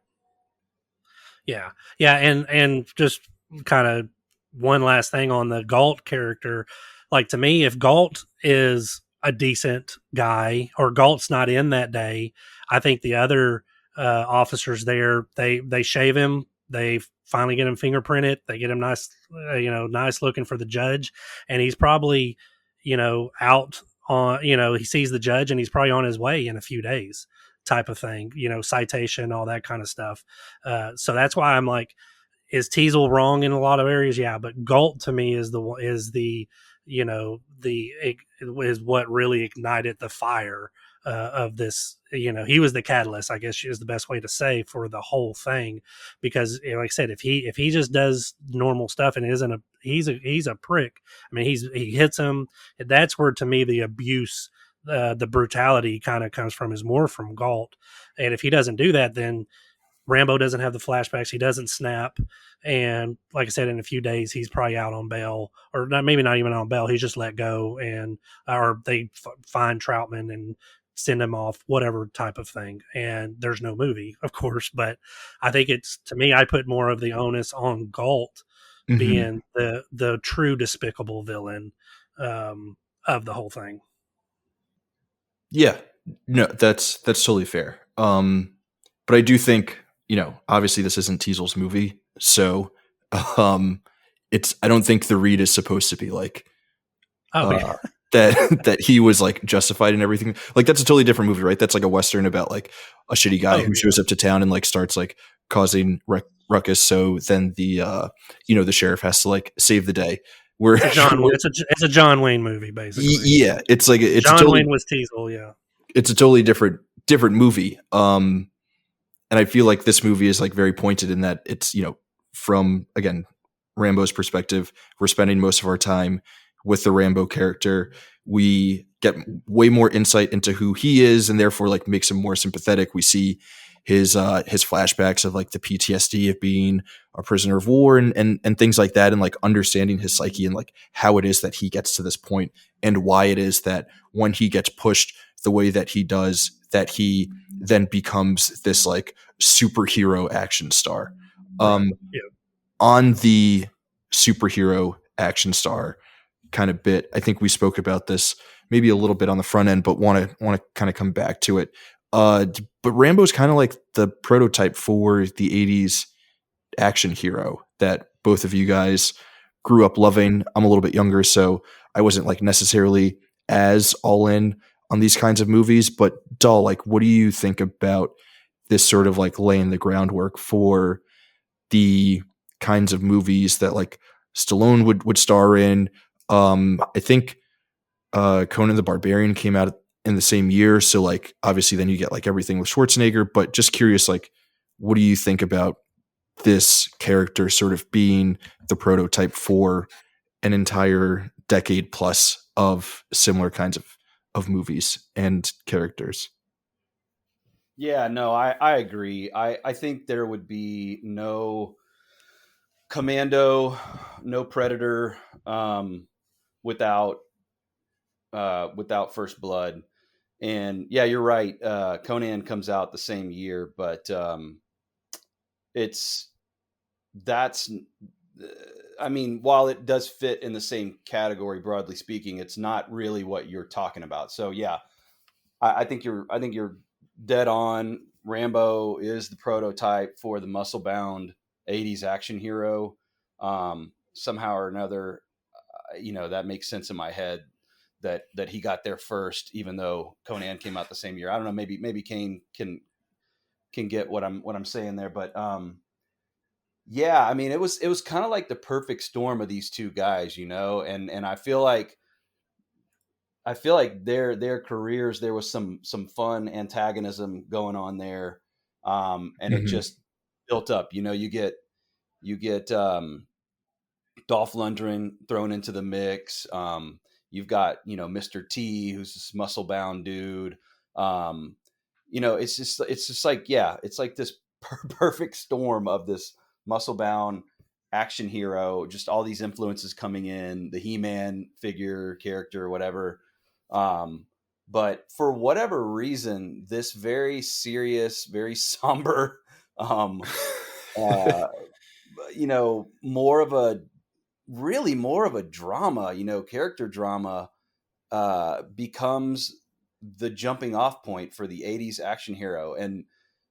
Yeah. Yeah. And just kind of one last thing on the Galt character. Like, to me, if Galt is a decent guy, or Galt's not in that day, I think the other officers there, they shave him, they finally get him fingerprinted. They get him nice, nice looking for the judge, and he's probably, out on, he sees the judge and he's probably on his way in a few days, type of thing. Citation, all that kind of stuff. So that's why I'm like, is Teasel wrong in a lot of areas? Yeah, but Galt to me is is what really ignited the fire of this. He was the catalyst, I guess is the best way to say, for the whole thing, because like I said, if he just does normal stuff and he's a prick. I mean, he hits him. That's where, to me, the abuse, the brutality kind of comes from, is more from Galt. And if he doesn't do that, then Rambo doesn't have the flashbacks. He doesn't snap. And like I said, in a few days, he's probably out on bail, or maybe not even on bail. He's just let go, or they find Troutman and send him off, whatever type of thing. And there's no movie, of course, but I think to me, I put more of the onus on Galt being the true despicable villain of the whole thing. Yeah, no, that's totally fair. But I do think, obviously this isn't Teasel's movie, so I don't think the read is supposed to be like that he was like justified in everything. Like, that's a totally different movie, right? That's like a Western about like a shitty guy who shows up to town and like starts like causing ruckus. So then the sheriff has to like save the day. Where it's a John Wayne movie, basically. Yeah, it's like John Wayne was Teasel. Yeah, it's a totally different movie. And I feel like this movie is like very pointed in that it's, from, again, Rambo's perspective, we're spending most of our time with the Rambo character. We get way more insight into who he is, and therefore like makes him more sympathetic. We see his flashbacks of like the PTSD of being a prisoner of war and things like that, and like understanding his psyche and like how it is that he gets to this point, and why it is that when he gets pushed the way that he does, that he then becomes this like superhero action star. On the superhero action star kind of bit, I think we spoke about this maybe a little bit on the front end, but want to kind of come back to it. But Rambo's kind of like the prototype for the 80s action hero that both of you guys grew up loving. I'm a little bit younger, so I wasn't like necessarily as all in on these kinds of movies. But Dhal, like, what do you think about this sort of like laying the groundwork for the kinds of movies that like Stallone would star in? I think Conan the Barbarian came out in the same year, so like obviously then you get like everything with Schwarzenegger. But just curious, like, what do you think about this character sort of being the prototype for an entire decade plus of similar kinds of movies and characters? Yeah, no, I agree. I think there would be no Commando, no Predator, without First Blood. And yeah, you're right. Conan comes out the same year, but while it does fit in the same category, broadly speaking, it's not really what you're talking about. So yeah, I think you're dead on. Rambo is the prototype for the muscle-bound 80s action hero. Somehow or another, that makes sense in my head that he got there first, even though Conan came out the same year. I don't know. Maybe Kane can get what I'm saying there, but yeah, I mean, it was kind of like the perfect storm of these two guys, and I feel like their careers, there was some fun antagonism going on there, and it just built up. You get Dolph Lundgren thrown into the mix. You've got Mr. T, who's this muscle bound dude. It's just like, yeah, it's like this perfect storm of this muscle bound action hero. Just all these influences coming in, the He-Man figure, character, whatever. But for whatever reason, this very serious, very somber, more of a drama, character drama, becomes the jumping off point for the 80s action hero. And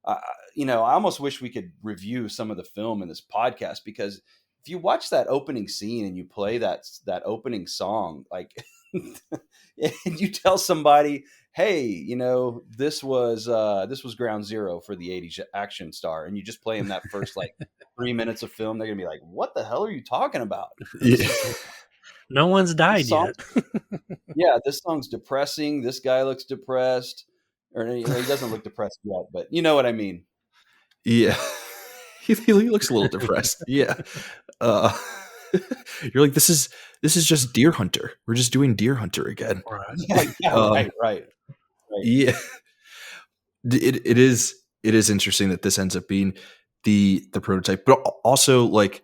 I almost wish we could review some of the film in this podcast, because if you watch that opening scene and you play that opening song, like, and you tell somebody, hey, this was ground zero for the 80s action star, and you just play them that first like 3 minutes of film, they're gonna be like, what the hell are you talking about? Yeah. No one's died yet. Yeah, this song's depressing. This guy looks depressed, or he doesn't look depressed yet, but you know what I mean. Yeah. He looks a little depressed. Yeah. You're like, this is just Deer Hunter. We're just doing Deer Hunter again. Right. Yeah, right. Yeah. It is interesting that this ends up being the prototype, but also like,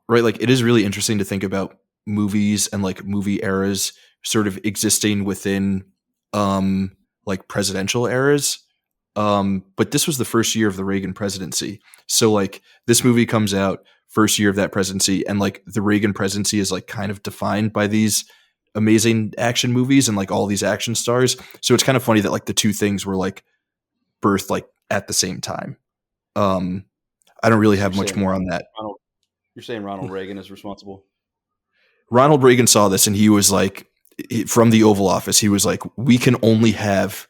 right, like it is really interesting to think about movies and like movie eras sort of existing within like presidential eras. But this was the first year of the Reagan presidency. So like this movie comes out first year of that presidency, and like the Reagan presidency is like kind of defined by these amazing action movies and like all these action stars. So it's kind of funny that like the two things were like birthed like at the same time. I don't really have much more on that. You're saying Ronald Reagan is responsible? Ronald Reagan saw this and he was like, from the Oval Office, he was like, we can only have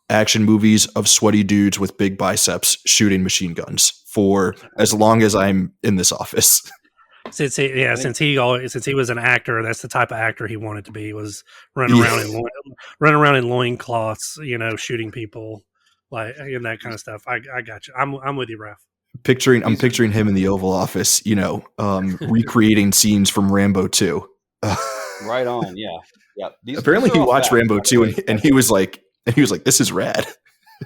action movies of sweaty dudes with big biceps shooting machine guns for as long as I'm in this office. Since he was an actor, that's the type of actor he wanted to be, was running around in loincloths, shooting people, like, and that kind of stuff. I got you. I'm with you, Raph. I'm picturing him in the Oval Office, recreating scenes from Rambo 2. Right on. Yeah. Apparently he watched Rambo 2 and he was like, this is rad.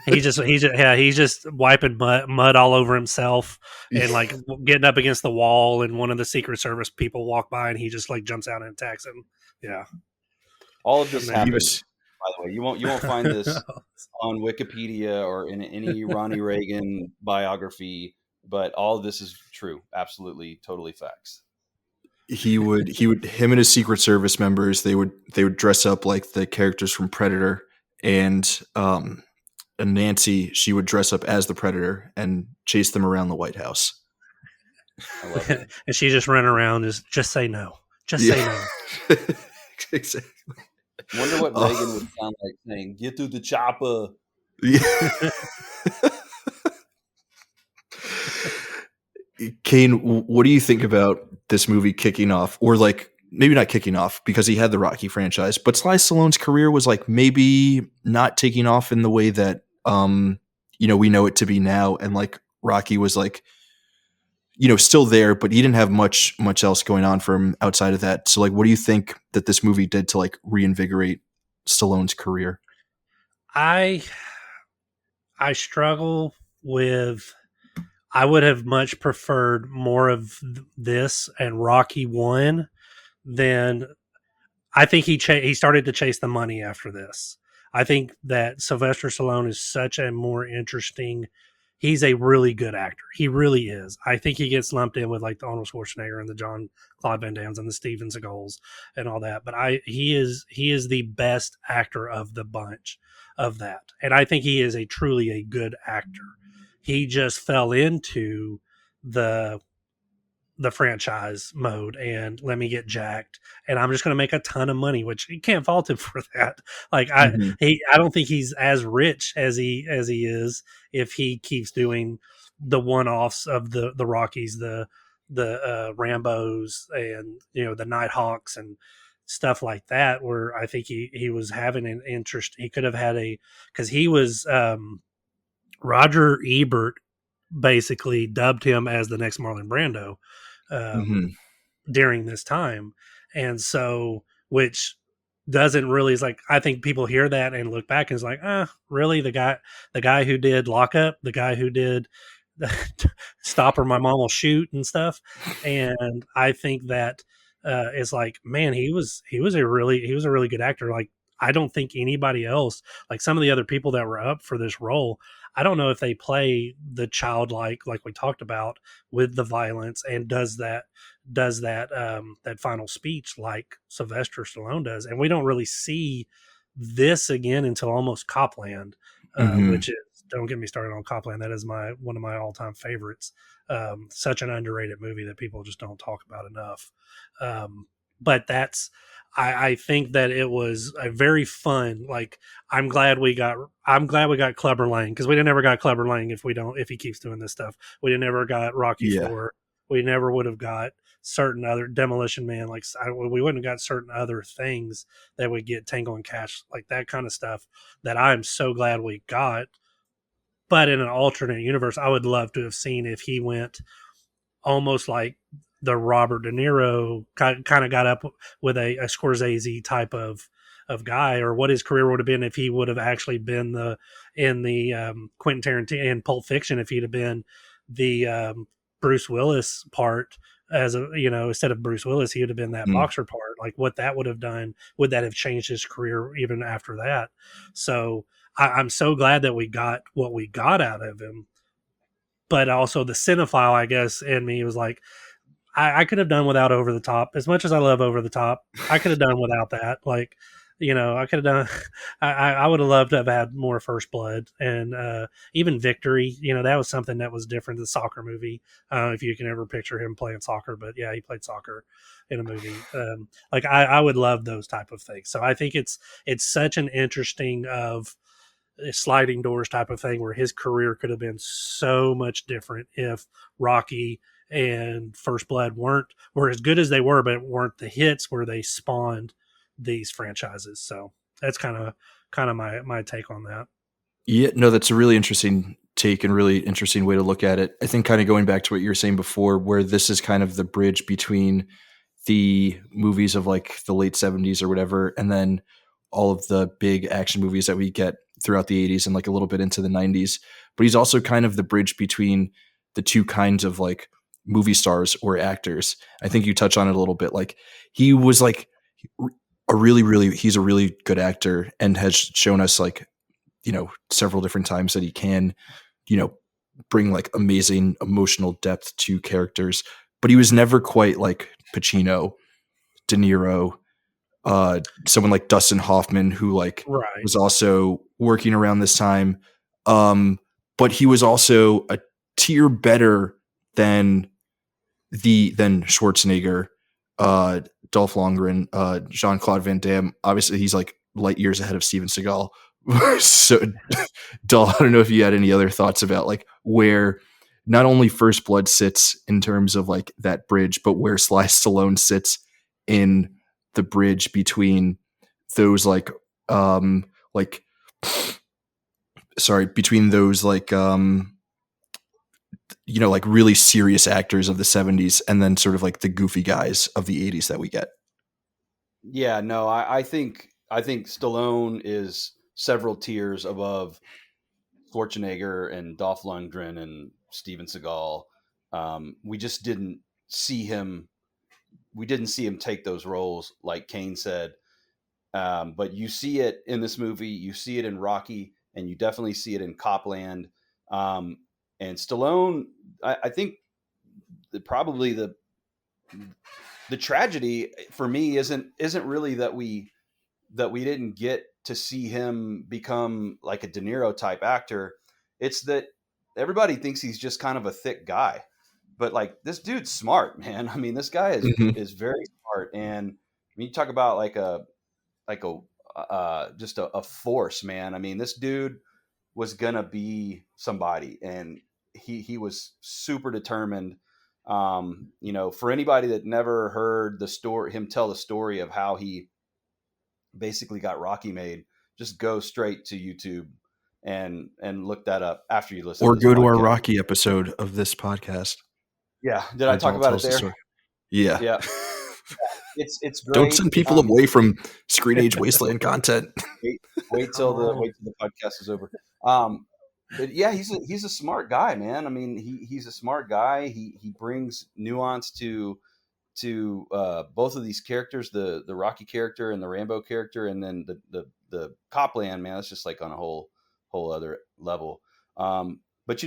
He's just wiping mud all over himself and like getting up against the wall, and one of the Secret Service people walk by and he just like jumps out and attacks him. Yeah. All of this happens, by the way. You won't find this on Wikipedia or in any Ronnie Reagan biography, but all of this is true. Absolutely, totally facts. Him and his Secret Service members, they would dress up like the characters from Predator, and Nancy, she would dress up as the Predator and chase them around the White House. I love it. And she just ran around, just say no. Just say no. Exactly. Wonder what Reagan would sound like saying, "Get to the chopper." Yeah. Kane, what do you think about this movie kicking off, or like maybe not kicking off because he had the Rocky franchise, but Sly Stallone's career was like maybe not taking off in the way that we know it to be now, and like Rocky was like still there, but he didn't have much else going on for him outside of that. So like, what do you think that this movie did to like reinvigorate Stallone's career? I struggle with. I would have much preferred more of this and Rocky 1 than. I think he started to chase the money after this. I think that Sylvester Stallone is such a more interesting. He's a really good actor. He really is. I think he gets lumped in with like the Arnold Schwarzenegger and the John Claude Van Dammes and the Steven Seagals and all that. But he is the best actor of the bunch of that, and I think he is truly a good actor. He just fell into the franchise mode and let me get jacked, and I'm just going to make a ton of money, which you can't fault him for that. Like I don't think he's as rich as he is if he keeps doing the one-offs of the Rockies, the Rambos, and the Nighthawks and stuff like that, where I think he was having an interest. He could have had because he was Roger Ebert basically dubbed him as the next Marlon Brando during this time. And so, which doesn't really, is like, I think people hear that and look back and is like, really? The guy who did Lock Up, the guy who did Stop or My Mom Will Shoot and stuff. And I think that is like, man, he was a really good actor. Like, I don't think anybody else, like some of the other people that were up for this role, I don't know if they play the childlike, like we talked about, with the violence, and does that final speech like Sylvester Stallone does. And we don't really see this again until almost Copland, which is don't get me started on Copland. That is one of my all time favorites. Such an underrated movie that people just don't talk about enough. But I think that it was a very fun. Like I'm glad we got Clubber Lang, because we never got Clubber Lang if he keeps doing this stuff. We never got Rocky Yeah. 4. We never would have got certain other Demolition Man. Like we wouldn't have got certain other things that would get Tango and Cash, like that kind of stuff that I'm so glad we got. But in an alternate universe, I would love to have seen if he went almost like the Robert De Niro kind of got up with a Scorsese type of guy, or what his career would have been if he would have actually been in the Quentin Tarantino in Pulp Fiction, if he'd have been the Bruce Willis part, as a, instead of Bruce Willis, he would have been that boxer part. Like what that would have done, would that have changed his career even after that? So I'm so glad that we got what we got out of him. But also the cinephile, I guess, in me was like, I could have done without Over the Top. As much as I love Over the Top, I could have done without that. Like, I could have done. I would have loved to have had more First Blood, and even Victory. That was something that was different. The soccer movie. If you can ever picture him playing soccer, but yeah, he played soccer in a movie. Like I would love those type of things. So I think it's such an interesting of sliding doors type of thing, where his career could have been so much different if Rocky and First Blood were as good as they were, but weren't the hits where they spawned these franchises. So that's kind of my take on that. Yeah, no, that's a really interesting take and really interesting way to look at it. I think kind of going back to what you were saying before, where this is kind of the bridge between the movies of like the late 70s or whatever, and then all of the big action movies that we get throughout the 80s and like a little bit into the 90s. But he's also kind of the bridge between the two kinds of like movie stars or actors. I think you touch on it a little bit. Like he was like he's a really good actor and has shown us like, several different times that he can, bring like amazing emotional depth to characters, but he was never quite like Pacino, De Niro, someone like Dustin Hoffman, who like was also working around this time. But he was also a tier better than Schwarzenegger, Dolph Lundgren, Jean-Claude Van Damme. Obviously he's like light years ahead of Steven Seagal. So Dal, I don't know if you had any other thoughts about like where not only First Blood sits in terms of like that bridge, but where Sly Stallone sits in the bridge between those between those like like really serious actors of the 70s and then sort of like the goofy guys of the 80s that we get. Yeah, no, I think Stallone is several tiers above Schwarzenegger and Dolph Lundgren and Steven Seagal. We just didn't see him. We didn't see him take those roles, like Kane said. But you see it in this movie. You see it in Rocky, and you definitely see it in Copland. And Stallone, I think probably the tragedy for me isn't really that we didn't get to see him become like a De Niro type actor. It's that everybody thinks he's just kind of a thick guy, but like this dude's smart, man. I mean, this guy is very smart. And when you talk about just a force, man. I mean, this dude was gonna be somebody, and he was super determined. For anybody that never heard him tell the story of how he basically got Rocky made, just go straight to YouTube and look that up after you listen. Or to this go podcast. to our Rocky episode of this podcast. Yeah, did I talk about it there? Yeah. Yeah. It's great. Don't send people away from ScreenAge Wasteland content. Wait till the podcast is over. But yeah, he's a smart guy, man. I mean, he's a smart guy. He brings nuance to both of these characters, the Rocky character and the Rambo character, and then the Copland, man. It's just like on a whole other level. But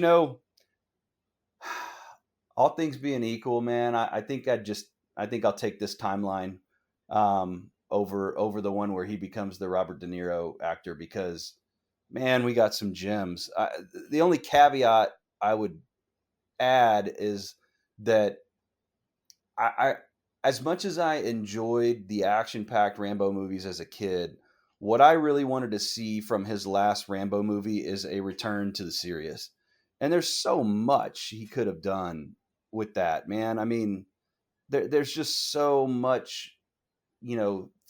all things being equal, man, I think I'll take this timeline over the one where he becomes the Robert De Niro actor, because man, we got some gems. The only caveat I would add is that I as much as I enjoyed the action-packed Rambo movies as a kid, what I really wanted to see from his last Rambo movie is a return to the serious. And there's so much he could have done with that, man. I mean, there's just so much,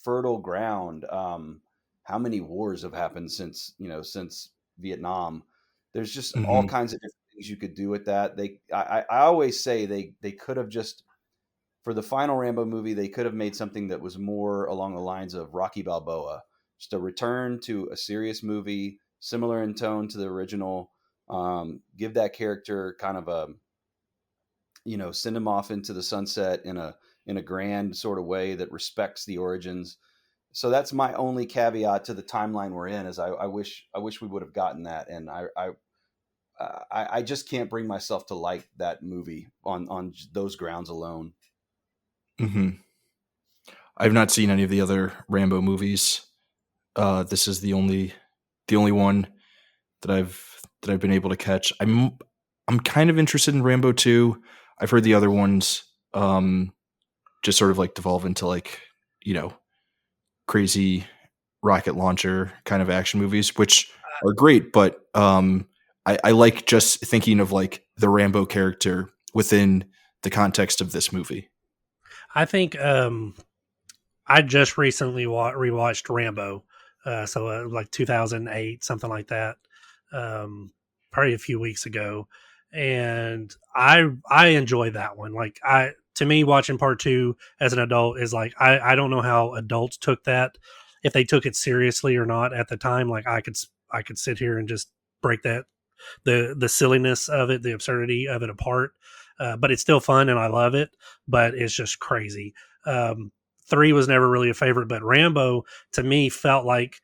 fertile ground. How many wars have happened since Vietnam? There's just all Hmm. kinds of different things you could do with that. I always say they could have just, for the final Rambo movie, they could have made something that was more along the lines of Rocky Balboa, just a return to a serious movie, similar in tone to the original. Give that character kind of a, send him off into the sunset in a grand sort of way that respects the origins. So that's my only caveat to the timeline we're in. Is I wish we would have gotten that, and I just can't bring myself to like that movie on those grounds alone. Hmm. I've not seen any of the other Rambo movies. This is the only one that I've been able to catch. I'm kind of interested in Rambo 2. I've heard the other ones just sort of like devolve into like, you know, crazy rocket launcher kind of action movies, which are great, but I like just thinking of like the Rambo character within the context of this movie. I think I just recently rewatched Rambo, like 2008, something like that, probably a few weeks ago, and I enjoy that one. Like to me, watching part two as an adult is like I don't know how adults took that, if they took it seriously or not at the time. Like I could sit here and just break the silliness of it, the absurdity of it apart. But it's still fun and I love it, but it's just crazy. Three was never really a favorite, but Rambo to me felt like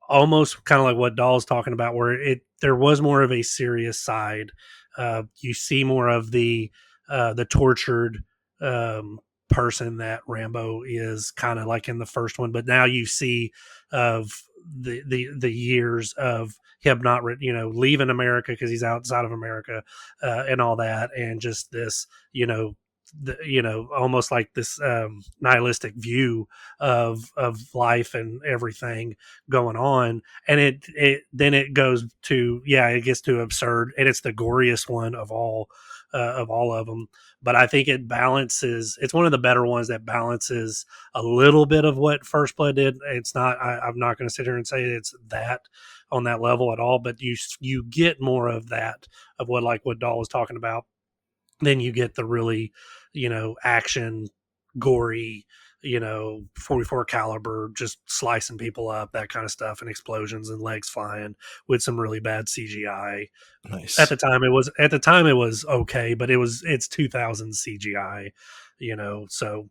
almost kind of like what Dahl's talking about, where there was more of a serious side. You see more of the tortured person that Rambo is, kind of like in the first one, but now you see of the years of him not leaving America because he's outside of America, and all that, and just this almost like this nihilistic view of life and everything going on. And it then it goes to, it gets to absurd, and it's the goriest one of all of them. But I think it's one of the better ones that balances a little bit of what First Blood did. It's not, I'm not going to sit here and say it's that on that level at all, but you get more of that, of what Dahl was talking about. Then you get the really, action, gory, 44 caliber, just slicing people up, that kind of stuff, and explosions and legs flying with some really bad CGI. Nice. At the time it was okay, but it's 2000 CGI, so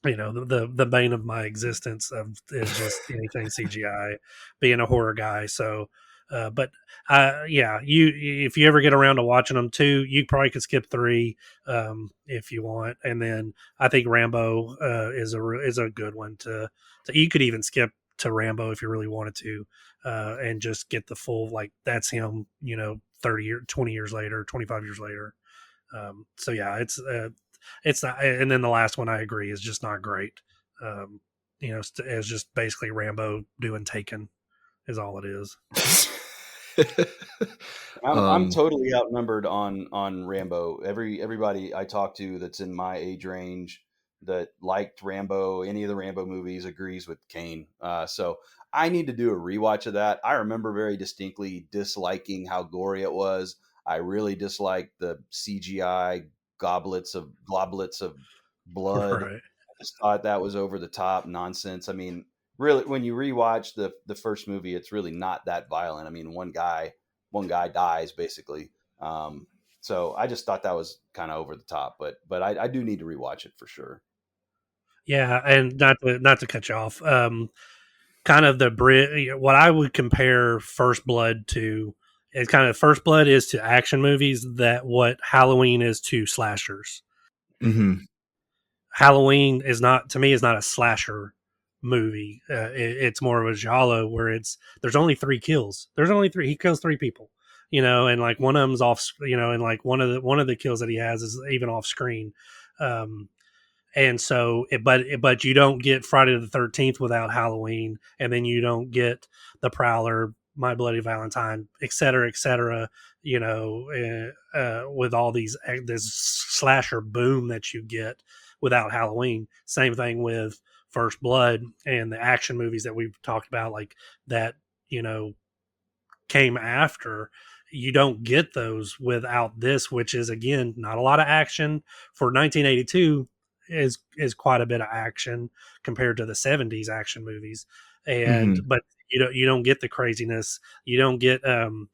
the bane of my existence is just anything CGI, being a horror guy. So, but yeah, you if you ever get around to watching them too, you probably could skip three if you want, and then I think Rambo is a good one to. You could even skip to Rambo if you really wanted to, and just get the full, like, that's him, 20 years later, 25 years later. So yeah, it's not, and then the last one I agree is just not great. Um, it's just basically Rambo doing Taken is all it is. I'm totally outnumbered on Rambo. Everybody I talk to that's in my age range that liked Rambo, any of the Rambo movies, agrees with Kane. So I need to do a rewatch of that. I remember very distinctly disliking how gory it was. I really disliked the CGI globlets of blood. Right. I just thought that was over the top nonsense. I mean, really, when you rewatch the first movie, it's really not that violent. I mean, one guy dies basically. So I just thought that was kind of over the top, but I do need to rewatch it for sure. Yeah, and not to cut you off. Kind of what I would compare First Blood to is kind of First Blood is to action movies that what Halloween is to slashers. Hmm. Halloween is not, to me, is not a slasher movie. It's more of a giallo where there's only 3 kills. There's only 3. He kills 3 people, and like one of them's off, and like one of the kills that he has is even off screen. And so, but you don't get Friday the 13th without Halloween, and then you don't get the Prowler, My Bloody Valentine, et cetera, with all this slasher boom that you get without Halloween. Same thing with First Blood and the action movies that we've talked about, like that, came after. You don't get those without this, which is, again, not a lot of action for 1982. Is quite a bit of action compared to the 70s action movies, and but you don't get the craziness. You don't get Weird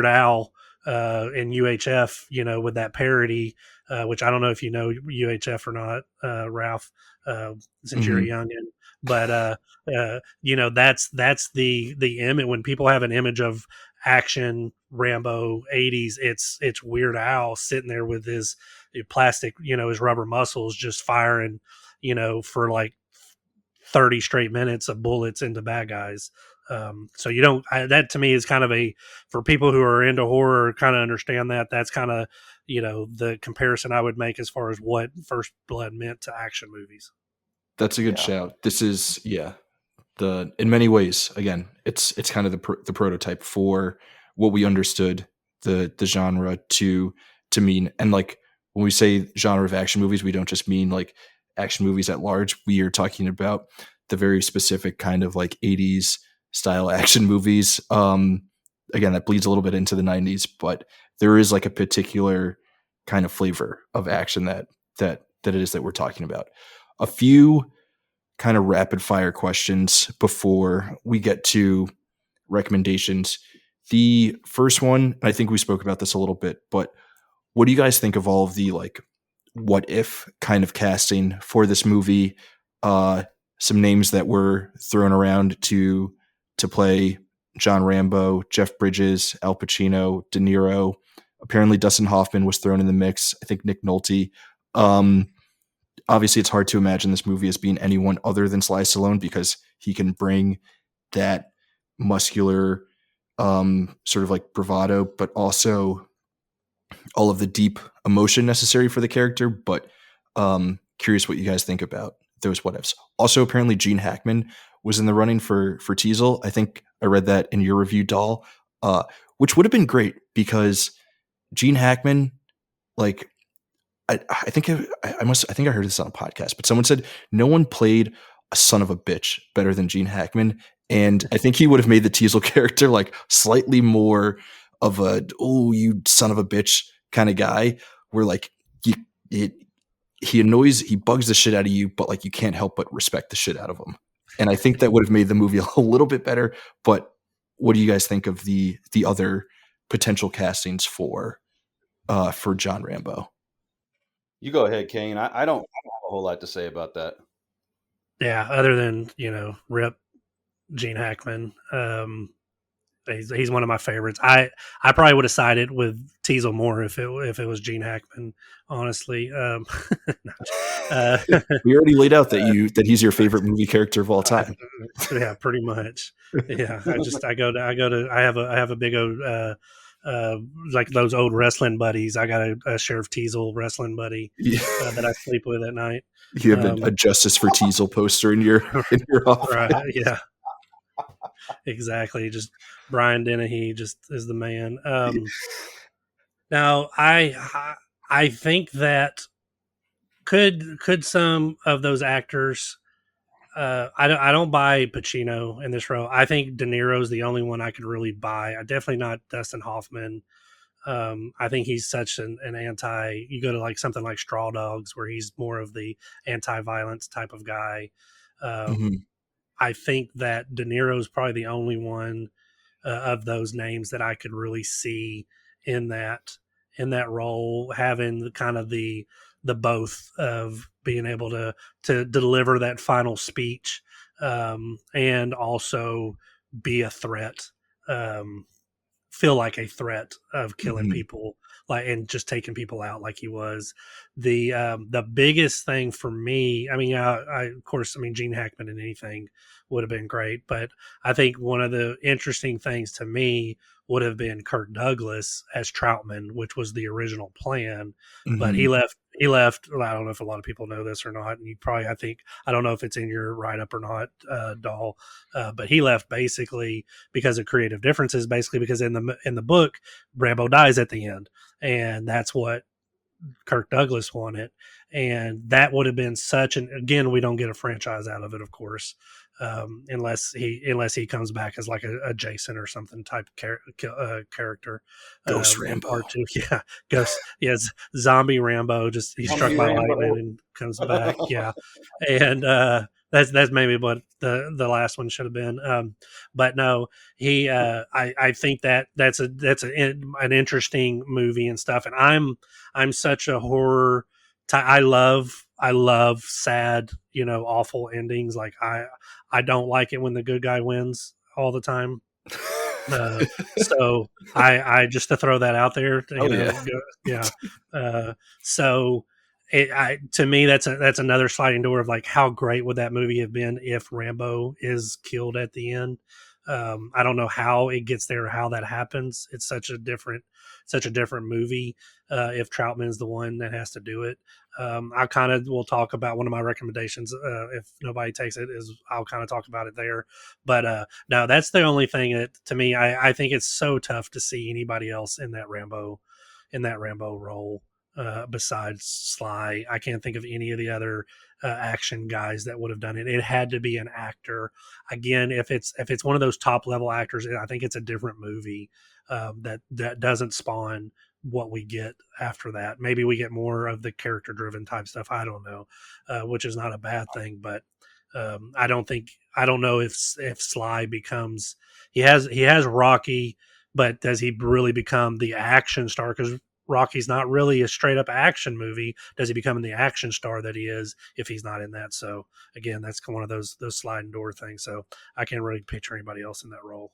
Al in UHF, with that parody, which I don't know if you know UHF or not, Ralph, since you're a youngin'. But that's the image. When people have an image of action Rambo 80s, it's Weird Al sitting there with his plastic, his rubber muscles just firing, for like 30 straight minutes of bullets into bad guys. So that to me is kind of for people who are into horror, kind of understand that's kind of, the comparison I would make as far as what First Blood meant to action movies. That's a good shout. This is, in many ways, again, it's kind of the prototype for what we understood the genre to mean. And like, when we say genre of action movies, we don't just mean like action movies at large. We are talking about the very specific kind of like 80s style action movies. Again, that bleeds a little bit into the 90s, but there is like a particular kind of flavor of action that it is that we're talking about. A few kind of rapid fire questions before we get to recommendations. The first one, I think we spoke about this a little bit, but what do you guys think of all of the like what if kind of casting for this movie? Some names that were thrown around to play John Rambo: Jeff Bridges, Al Pacino, De Niro. Apparently Dustin Hoffman was thrown in the mix. I think Nick Nolte. Obviously it's hard to imagine this movie as being anyone other than Sly Stallone, because he can bring that muscular sort of like bravado, but also all of the deep emotion necessary for the character. But curious what you guys think about those what ifs. Also, apparently Gene Hackman was in the running for Teasel. I think I read that in your review, Dahl, which would have been great because Gene Hackman, like, I think I heard this on a podcast, but someone said no one played a son of a bitch better than Gene Hackman. And I think he would have made the Teasel character like slightly more of a, oh, you son of a bitch kind of guy, where like he bugs the shit out of you, but like you can't help but respect the shit out of him. And I think that would have made the movie a little bit better. But what do you guys think of the other potential castings for John Rambo? You go ahead, Kane. I don't have a whole lot to say about that. Yeah, other than, rip Gene Hackman. He's one of my favorites. I probably would have sided with Teasel more if it was Gene Hackman, honestly. We already laid out that he's your favorite movie character of all time. Yeah, pretty much. Yeah, I have a big old like those old wrestling buddies. I got a Sheriff Teasel wrestling buddy that I sleep with at night. You have a Justice for Teasel poster in your office. Right, yeah. Exactly. Just Brian Dennehy just is the man. Now I think that could some of those actors, I don't buy Pacino in this role. I think De Niro's the only one I could really buy. I definitely not Dustin Hoffman. I think he's such an anti. You go to like something like Straw Dogs, where he's more of the anti-violence type of guy. I think that De Niro's probably the only one of those names that I could really see in that role, having kind of the both of being able to deliver that final speech, and also be a threat, feel like a threat of killing people like, and just taking people out like he was. The biggest thing for me, I mean, of course, I mean, Gene Hackman in anything would have been great, but I think one of the interesting things to me would have been Kirk Douglas as Troutman, which was the original plan, but he Mhm. left. He left. Well, I don't know if a lot of people know this or not, and you probably, I don't know if it's in your write up or not, Dahl, but he left basically because of creative differences. Basically, because in the book, Rambo dies at the end, and that's what Kirk Douglas wanted, and that would have been such an, again, we don't get a franchise out of it, of course, unless he comes back as like a Jason or something type character Ghost in Rambo. part two. Yeah, ghost. Yes, zombie Rambo. Just he's struck by lightning and comes back. Yeah, and that's maybe what the last one should have been. But no, he. I think that's an interesting movie and stuff, and I'm such a horror. I love sad, awful endings. Like I don't like it when the good guy wins all the time. So I just to throw that out there, Oh yeah. yeah. So to me, that's another sliding door of like, how great would that movie have been if Rambo is killed at the end? I don't know how it gets there, or how that happens. It's such a different movie. If Troutman's the one that has to do it, I kind of will talk about one of my recommendations. If nobody takes it, is I'll kind of talk about it there. But no, that's the only thing that to me, I think it's so tough to see anybody else in that Rambo role. Besides Sly, I can't think of any of the other action guys that would have done it. It had to be an actor. Again, if it's one of those top level actors, I think it's a different movie that doesn't spawn what we get after that. Maybe we get more of the character driven type stuff. I don't know, which is not a bad thing, but I don't know if Sly becomes, he has Rocky, but does he really become the action star? Because Rocky's not really a straight up action movie. Does he become the action star that he is if he's not in that? So again, that's one of those sliding door things. So I can't really picture anybody else in that role.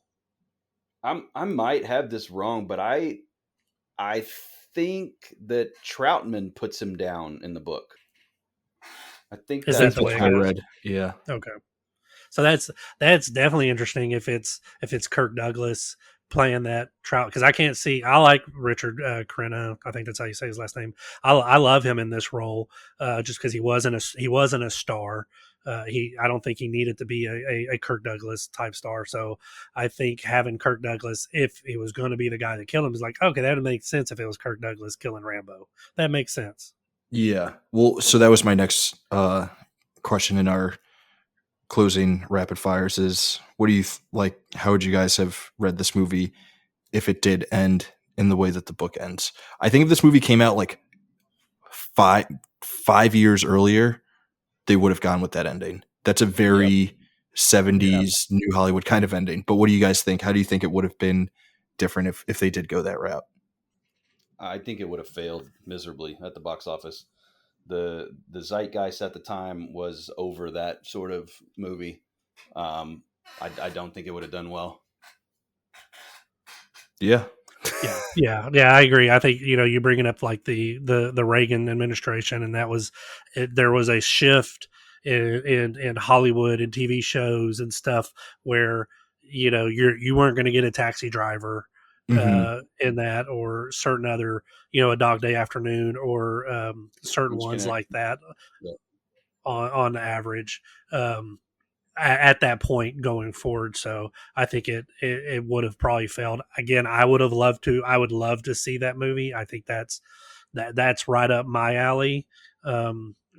I might have this wrong, but I think that Troutman puts him down in the book. I think Is that's that the what way I it goes? read. Yeah. Okay. So that's definitely interesting if it's Kirk Douglas playing that Trout, because I can't see. I like Richard Crenna. I think that's how you say his last name. I love him in this role just because he wasn't a star. I don't think he needed to be a Kirk Douglas type star. So I think having Kirk Douglas, if he was going to be the guy that killed him, is like, okay, that would make sense if it was Kirk Douglas killing Rambo. That makes sense. Yeah. Well, so that was my next question in our closing rapid fires is, what do you like? How would you guys have read this movie if it did end in the way that the book ends? I think if this movie came out like five years earlier, they would have gone with that ending. That's a very 70s New Hollywood kind of ending. But what do you guys think? How do you think it would have been different if they did go that route? I think it would have failed miserably at the box office. The zeitgeist at the time was over that sort of movie. I don't think it would have done well. Yeah. Yeah. I agree. I think you bringing up like the Reagan administration, and that was there was a shift in Hollywood and TV shows and stuff where you weren't going to get a Taxi Driver in that, or certain other A Dog Day Afternoon, or certain ones like that on average. At that point going forward. So I think it would have probably failed. Again, I would love to see that movie. I think that's right up my alley.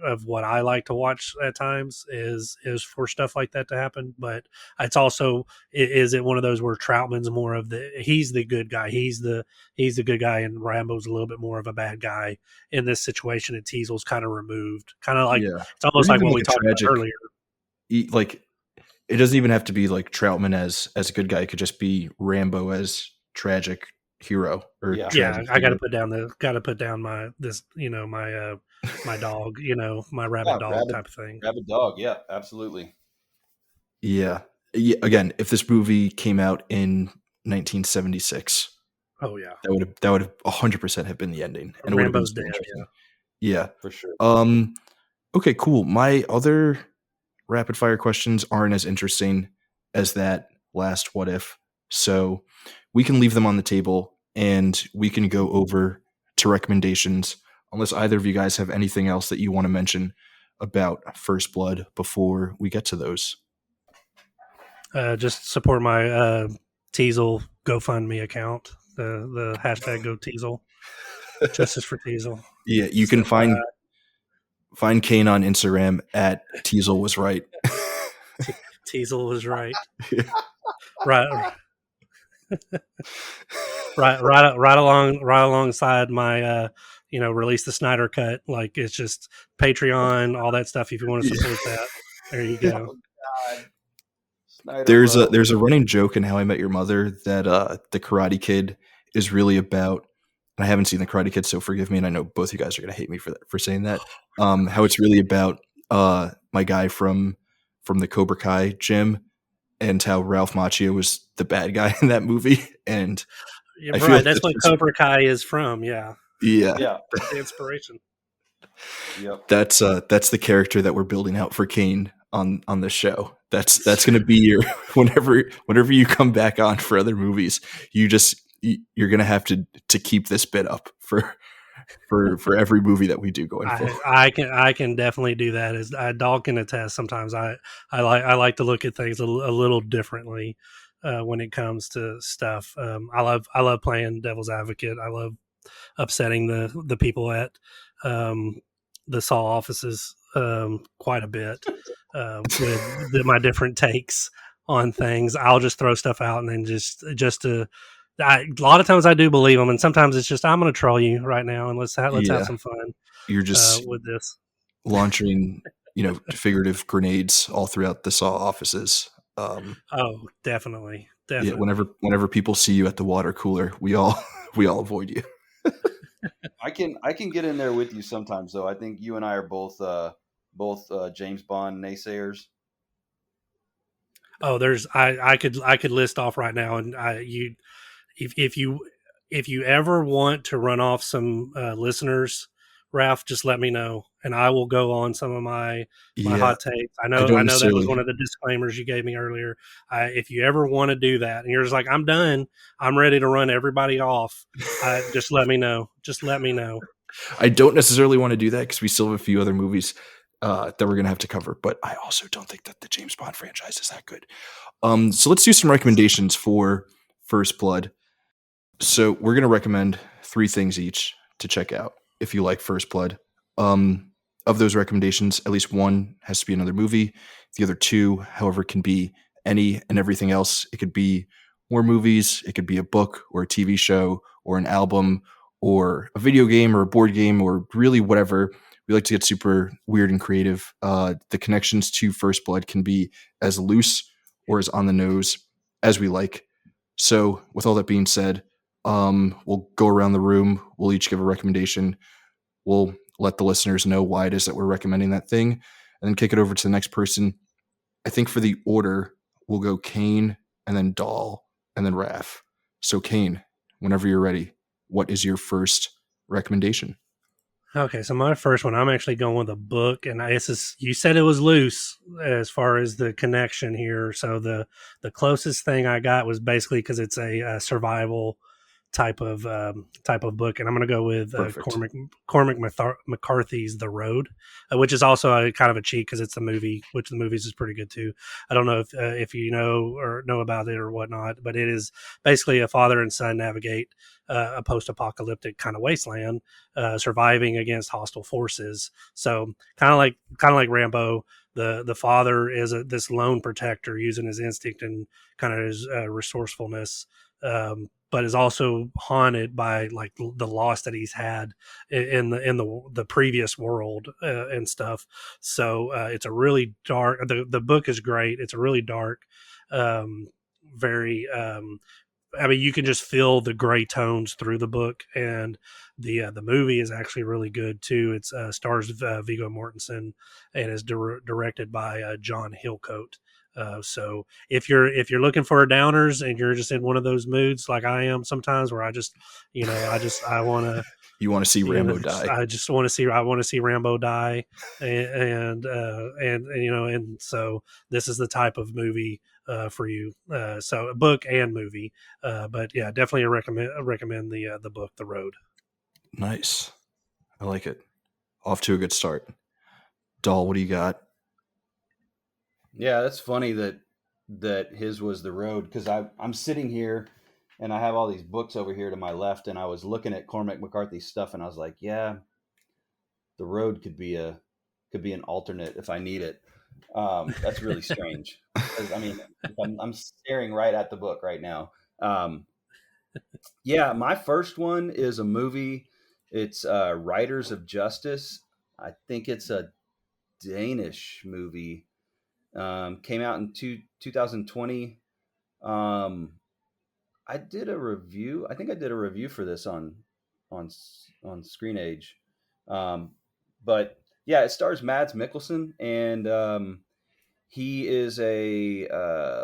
Of what I like to watch at times is for stuff like that to happen. But it's also, is it one of those where Troutman's more of he's the good guy. He's the good guy, and Rambo's a little bit more of a bad guy in this situation. And Teasel's kind of removed, kind of like, it's almost like what we talked about earlier. Like, it doesn't even have to be like Troutman as a good guy. It could just be Rambo as tragic hero. Or I got to put down my my dog, my rabid dog type of thing. Rabid dog, yeah, absolutely. Yeah. Again, if this movie came out in 1976, Oh yeah, That would have 100% have been the ending, and it would have been Rambo's so dead. interesting. Yeah. for sure. Okay, cool. My other rapid fire questions aren't as interesting as that last what if, so we can leave them on the table and we can go over to recommendations. Unless either of you guys have anything else that you want to mention about First Blood before we get to those. Just support my Teasel GoFundMe account. The hashtag Go Teasel. Justice for Teasel. Yeah, you can find Kane on Instagram at Teasel was right. Teasel was right. Right. right alongside my release the Snyder cut. Like, it's just Patreon, all that stuff. If you want to support that, there you go. Oh, God. Snyder There's Bro. a running joke in How I Met Your Mother that the Karate Kid is really about. I haven't seen the Karate Kid, so forgive me, and I know both you guys are going to hate me for saying that. How it's really about my guy from the Cobra Kai gym, and how Ralph Macchio was the bad guy in that movie. And Yeah, I feel right. like That's what Cobra Kai is from. Yeah. yeah, Yeah. That's the inspiration. Yep. that's the character that we're building out for Kane on this show. That's going to be your whenever you come back on for other movies, you're going to have to keep this bit up for every movie that we do going forward. I can definitely do that. As Dog can attest, sometimes I like to look at things a little differently when it comes to stuff. I love playing devil's advocate. I love upsetting the people at the Saw offices quite a bit with my different takes on things. I'll just throw stuff out and then just to. A lot of times I do believe them, and sometimes it's just I'm going to troll you right now, and let's have some fun. You're just with this launching, figurative grenades all throughout the Saw offices. Oh, definitely. Yeah, whenever people see you at the water cooler, we all avoid you. I can get in there with you sometimes, though. I think you and I are both James Bond naysayers. Oh, I could list off right now, and if you ever want to run off some listeners, Ralph, just let me know, and I will go on some of my hot takes. I know that was one of the disclaimers you gave me earlier. If you ever want to do that, and you're just like, I'm done, I'm ready to run everybody off, just let me know. Just let me know. I don't necessarily want to do that because we still have a few other movies that we're going to have to cover, but I also don't think that the James Bond franchise is that good. So let's do some recommendations for First Blood. So we're going to recommend 3 things each to check out if you like First Blood. Of those recommendations, at least one has to be another movie. The other 2, however, can be any and everything else. It could be more movies. It could be a book or a TV show or an album or a video game or a board game or really whatever. We like to get super weird and creative. The connections to First Blood can be as loose or as on the nose as we like. So with all that being said, we'll go around the room. We'll each give a recommendation. We'll let the listeners know why it is that we're recommending that thing, and then kick it over to the next person. I think for the order, we'll go Kane and then Dhal and then Raph. So Kane, whenever you're ready, what is your first recommendation? Okay, so my first one, I'm actually going with a book, and you said it was loose as far as the connection here. So the closest thing I got was basically because it's a survival type of book, and I'm going to go with Cormac McCarthy's The Road, which is also a kind of a cheat because it's the movie, which the movies is pretty good too. I don't know if you know about it or whatnot, but it is basically a father and son navigate a post-apocalyptic kind of wasteland, surviving against hostile forces. So kind of like Rambo. The father is this lone protector using his instinct and kind of his resourcefulness, but is also haunted by like the loss that he's had in the previous world and stuff. So it's a really dark. The book is great. It's a really dark, very. I mean, you can just feel the gray tones through the book, and the movie is actually really good too. It's stars Viggo Mortensen and is directed by John Hillcoat. So if you're looking for downers and you're just in one of those moods like I am sometimes, where I want to, You want to see Rambo die. I want to see Rambo die, and and so this is the type of movie for you. So book and movie, but yeah, definitely recommend the book, The Road. Nice, I like it. Off to a good start. Dhal, what do you got? Yeah, that's funny that his was The Road, because I'm sitting here and I have all these books over here to my left, and I was looking at Cormac McCarthy's stuff, and I was like, yeah, The Road could be an alternate if I need it. That's really strange. 'Cause, I mean, I'm staring right at the book right now. Yeah, my first one is a movie. It's Riders of Justice. I think it's a Danish movie. Came out in 2020. I did a review. I think I did a review for this on ScreenAge. But yeah, it stars Mads Mikkelsen, and he is a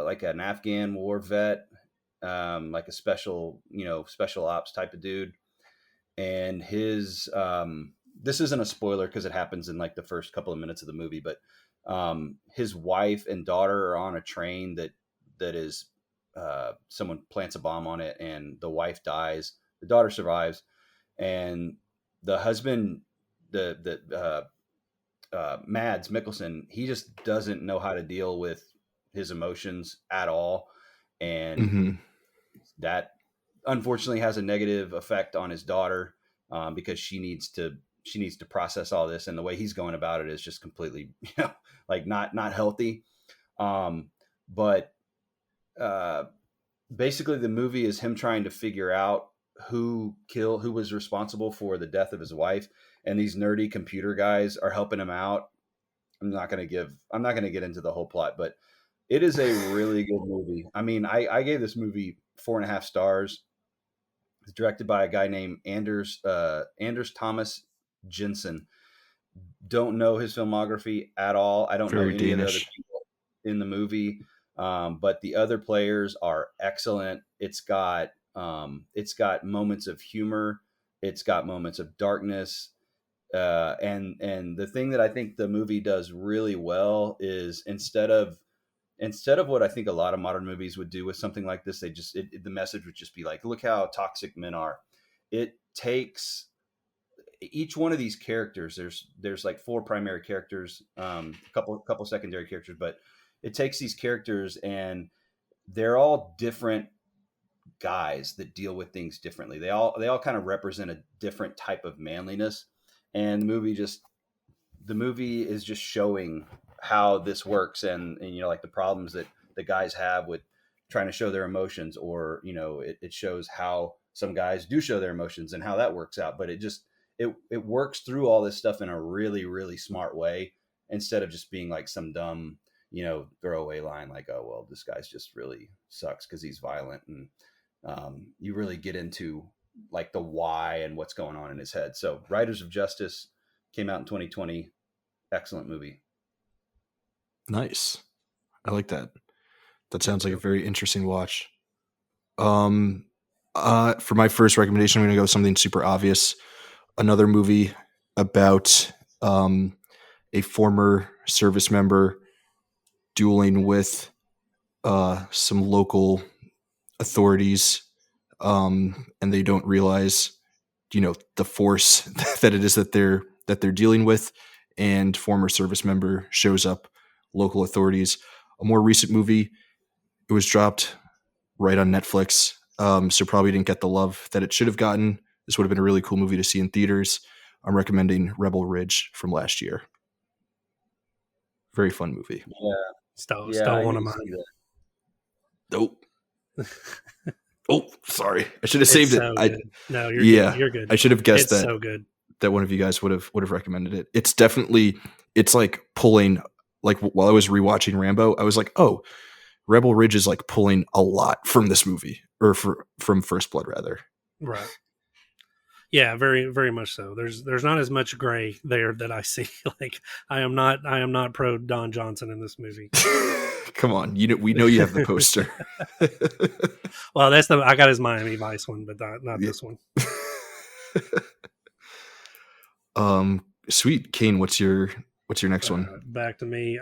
like an Afghan war vet, like a special ops type of dude. And his this isn't a spoiler because it happens in like the first couple of minutes of the movie, but his wife and daughter are on a train that is someone plants a bomb on it, and the wife dies. The daughter survives, and the husband, the Mads Mikkelsen, he just doesn't know how to deal with his emotions at all, and that unfortunately has a negative effect on his daughter, because she needs to process all this, and the way he's going about it is just completely, like not healthy. But basically the movie is him trying to figure out who was responsible for the death of his wife, and these nerdy computer guys are helping him out. I'm not going to get into the whole plot, but it is a really good movie. I mean, I gave this movie 4.5 stars. It's directed by a guy named Anders Thomas Jensen. Don't know his filmography at all. I don't know any Danish. of the other people in the movie, but the other players are excellent. It's got moments of humor. It's got moments of darkness. And the thing that I think the movie does really well is instead of what I think a lot of modern movies would do with something like this, the message would just be like, look how toxic men are. It takes each one of these characters. There's like 4 primary characters, couple secondary characters, but it takes these characters and they're all different guys that deal with things differently. They all kind of represent a different type of manliness, and the movie is just showing how this works, and like the problems that the guys have with trying to show their emotions, or it shows how some guys do show their emotions and how that works out. But it works through all this stuff in a really, really smart way, instead of just being like some dumb throwaway line like, oh well, this guy's just really sucks because he's violent. And you really get into like the why and what's going on in his head. So Riders of Justice came out in 2020. Excellent movie. Nice. I like that. That sounds like a very interesting watch. For my first recommendation, I'm going to go something super obvious. Another movie about a former service member dueling with some local authorities, and they don't realize, the force that it is that they're dealing with. And former service member shows up, local authorities. A more recent movie, it was dropped right on Netflix, so probably didn't get the love that it should have gotten. This would have been a really cool movie to see in theaters. I'm recommending Rebel Ridge from last year. Very fun movie. Yeah, Still one of mine. Nope. Oh, sorry. I should have saved so it. Good. No, you're good. You're good. I should have guessed it's so good that one of you guys would have recommended it. It's like pulling, like while I was rewatching Rambo, I was like, oh, Rebel Ridge is like pulling a lot from this movie, or from First Blood rather. Right. Yeah, very, very much so. There's not as much gray there that I see. Like I am not pro Don Johnson in this movie. Come on, we know you have the poster. Well, I got his Miami Vice one, but not this one. Sweet. Kane, what's your next one? Back to me.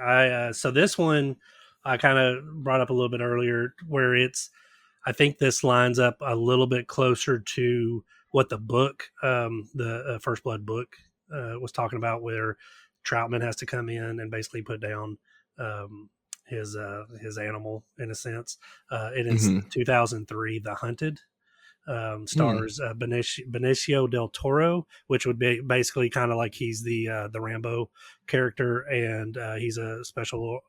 So this one I kind of brought up a little bit earlier, where I think this lines up a little bit closer to what the book, the First Blood book, was talking about, where Troutman has to come in and basically put down his animal, in a sense. It is 2003, The Hunted. Stars Benicio del Toro, which would be basically kind of like he's the Rambo character, and he's a special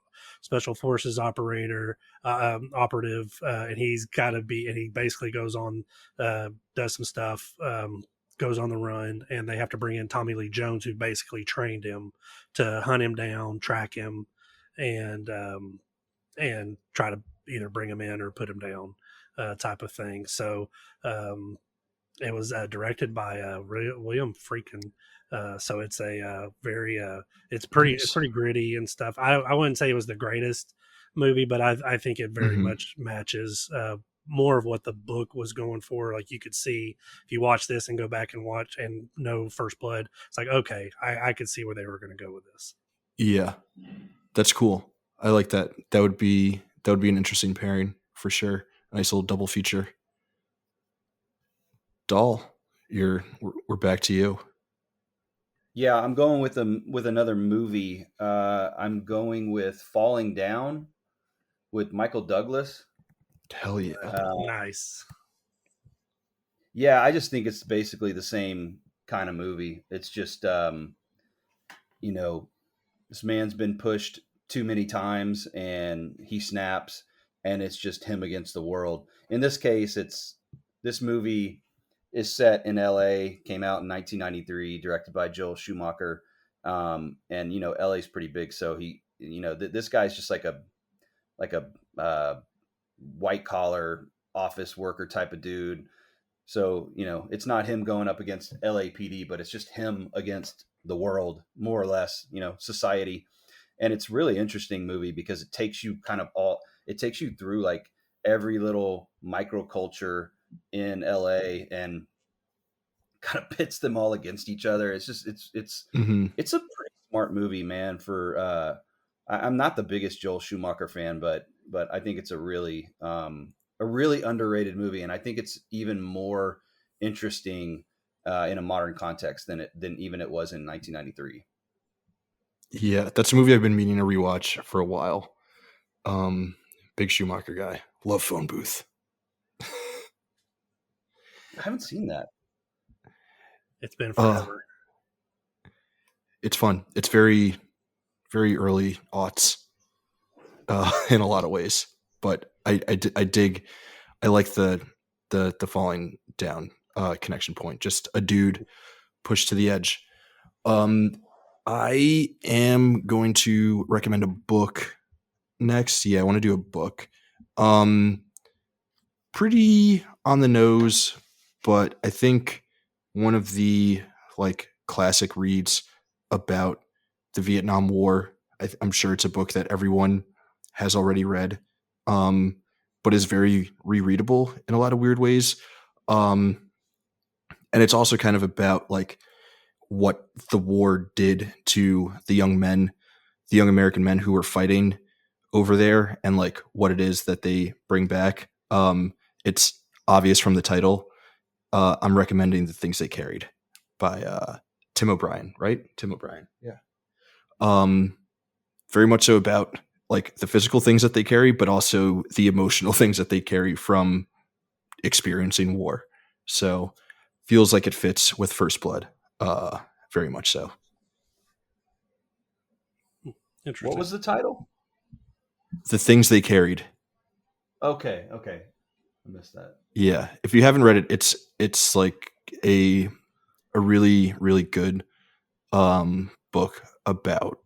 forces operative, and he's got to be, and he basically goes on, does some stuff, goes on the run, and they have to bring in Tommy Lee Jones, who basically trained him to hunt him down, track him, and try to either bring him in or put him down, type of thing. So it was directed by William Friedkin. So it's a very it's pretty gritty and stuff. I wouldn't say it was the greatest movie, but I think it very much matches more of what the book was going for. Like, you could see if you watch this and go back and watch and know First Blood, it's like, okay, I could see where they were going to go with this. Yeah, that's cool. I like that. That would be an interesting pairing for sure. Nice little double feature. Dhal, we're back to you. Yeah, I'm going with another movie. I'm going with Falling Down with Michael Douglas. Hell yeah. Nice. Yeah, I just think it's basically the same kind of movie. It's just, this man's been pushed too many times and he snaps, and it's just him against the world. In this case, this movie is set in LA, came out in 1993, directed by Joel Schumacher. And LA's pretty big. So this guy's just like a white collar office worker type of dude. So, it's not him going up against LAPD, but it's just him against the world, more or less, society. And it's really interesting movie because it takes you through like every little microculture in LA and kind of pits them all against each other. It's just, it's a pretty smart movie, man. I'm not the biggest Joel Schumacher fan, but I think it's a really underrated movie. And I think it's even more interesting in a modern context than even it was in 1993. Yeah, that's a movie I've been meaning to rewatch for a while. Big Schumacher guy. Love Phone Booth. I haven't seen that. It's been forever. It's fun. It's very, very early aughts in a lot of ways. But I dig. I like the falling down connection point. Just a dude pushed to the edge. I am going to recommend a book next. Yeah, I want to do a book. Pretty on the nose, but I think one of the classic reads about the Vietnam War. I'm sure it's a book that everyone has already read, but is very rereadable in a lot of weird ways. And it's also kind of about what the war did to the young American men who were fighting over there, and what it is that they bring back. It's obvious from the title. I'm recommending The Things They Carried by Tim O'Brien, right? Tim O'Brien. Yeah. Very much so about the physical things that they carry, but also the emotional things that they carry from experiencing war. So feels like it fits with First Blood. Very much so. Interesting. What was the title? The Things They Carried. Okay. I missed that. Yeah. If you haven't read it, it's like a really, really good book about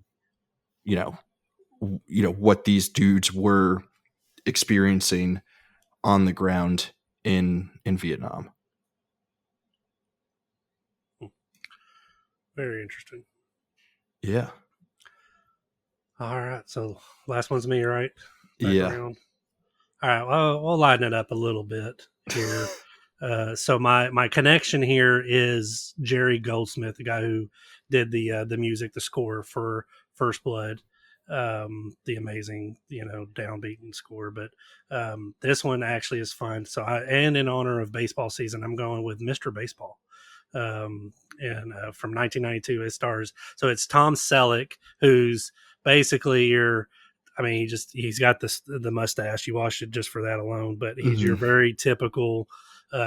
what these dudes were experiencing on the ground in Vietnam. Very interesting. Yeah. All right. So last one's me, right? Yeah. background. All right, well, we'll lighten it up a little bit here. So my connection here is Jerry Goldsmith, the guy who did the music, the score for First Blood, the amazing downbeaten score. But this one actually is fun. So and in honor of baseball season, I'm going with Mr. Baseball. And from 1992, it stars. So it's Tom Selleck, who's basically your. I mean, he's got the mustache. You watched it just for that alone, but he's your very typical.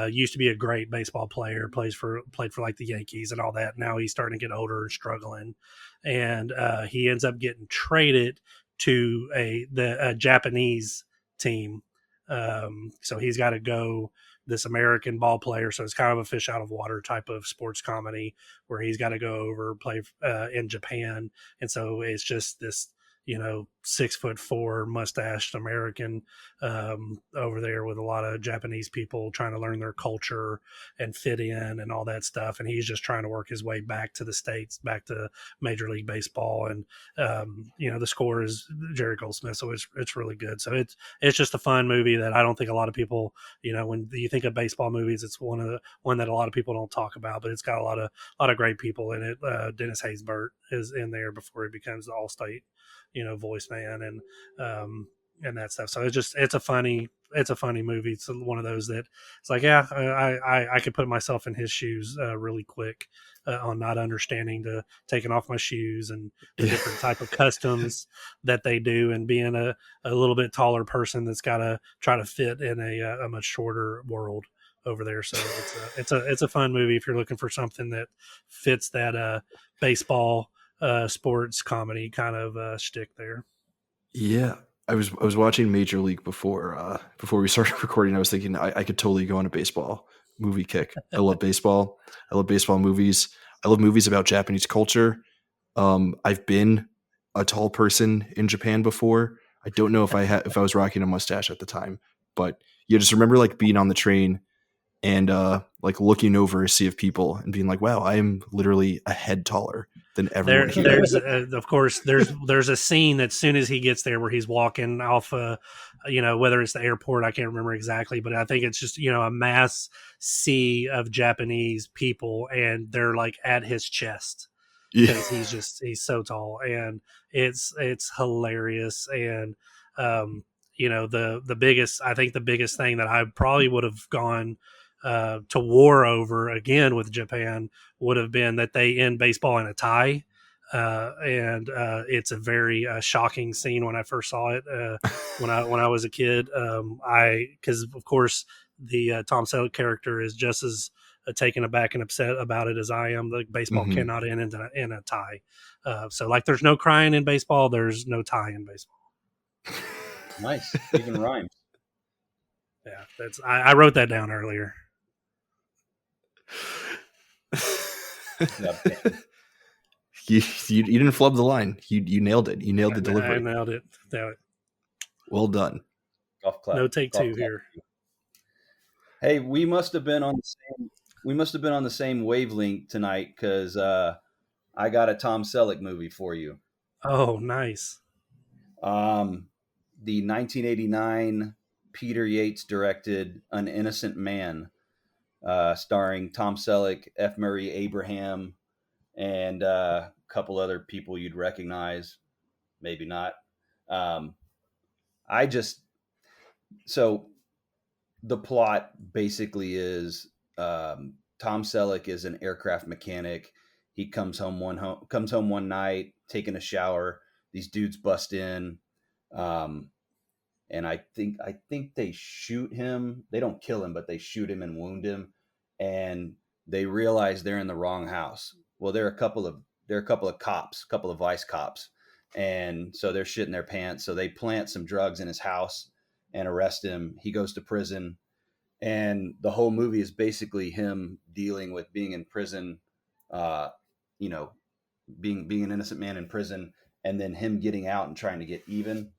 Used to be a great baseball player. Played for like the Yankees and all that. Now he's starting to get older and struggling, and he ends up getting traded to a Japanese team. So he's got to go this American ball player. So it's kind of a fish out of water type of sports comedy where he's got to go over play in Japan, and so it's just this 6'4" mustached American over there with a lot of Japanese people trying to learn their culture and fit in and all that stuff. And he's just trying to work his way back to the States, back to Major League Baseball. And the score is Jerry Goldsmith, so it's really good. So it's just a fun movie that I don't think a lot of people, when you think of baseball movies, it's one that a lot of people don't talk about, but it's got a lot of great people in it. Dennis Haysbert is in there before he becomes the All-State voice man and that stuff. So it's a funny movie. It's one of those that it's like, yeah, I could put myself in his shoes really quick on not understanding to taking off my shoes and the different type of customs that they do, and being a little bit taller person that's got to try to fit in a much shorter world over there. So it's a fun movie if you're looking for something that fits that baseball sports comedy kind of shtick there. Yeah, I was watching Major League before we started recording. I was thinking I could totally go on a baseball movie kick. I love baseball. I love baseball movies. I love movies about Japanese culture. I've been a tall person in Japan before. I don't know if I was rocking a mustache at the time, but yeah, just remember like being on the train and like looking over a sea of people and being like, wow, I am literally a head taller than everyone here. There's of course there's a scene that as soon as he gets there where he's walking off whether it's the airport, I can't remember exactly, but I think it's just a mass sea of Japanese people and they're like at his chest because he's so tall, and it's hilarious. And the biggest thing that I probably would have gone to war over again with Japan would have been that they end baseball in a tie. And it's a very shocking scene when I first saw it when I was a kid. Because of course the Tom Selleck character is just as taken aback and upset about it as I am. The baseball cannot end in a tie. So like, there's no crying in baseball. There's no tie in baseball. Nice, even rhymes. Yeah, I wrote that down earlier. You didn't flub the line. You nailed it. You nailed the delivery. I nailed it. Well done. Golf clap. No take two here. Hey, we must have been on the same wavelength tonight, because I got a Tom Selleck movie for you. Oh, nice. The 1989 Peter Yates directed An Innocent Man, starring Tom Selleck, F. Murray Abraham, and a couple other people you'd recognize, maybe not. So the plot basically is Tom Selleck is an aircraft mechanic. He comes home one night, taking a shower. These dudes bust in, and I think they shoot him. They don't kill him, but they shoot him and wound him. And they realize they're in the wrong house. Well, they're a couple of cops, a couple of vice cops, and so they're shitting their pants. So they plant some drugs in his house and arrest him. He goes to prison, and the whole movie is basically him dealing with being in prison, being an innocent man in prison, and then him getting out and trying to get even.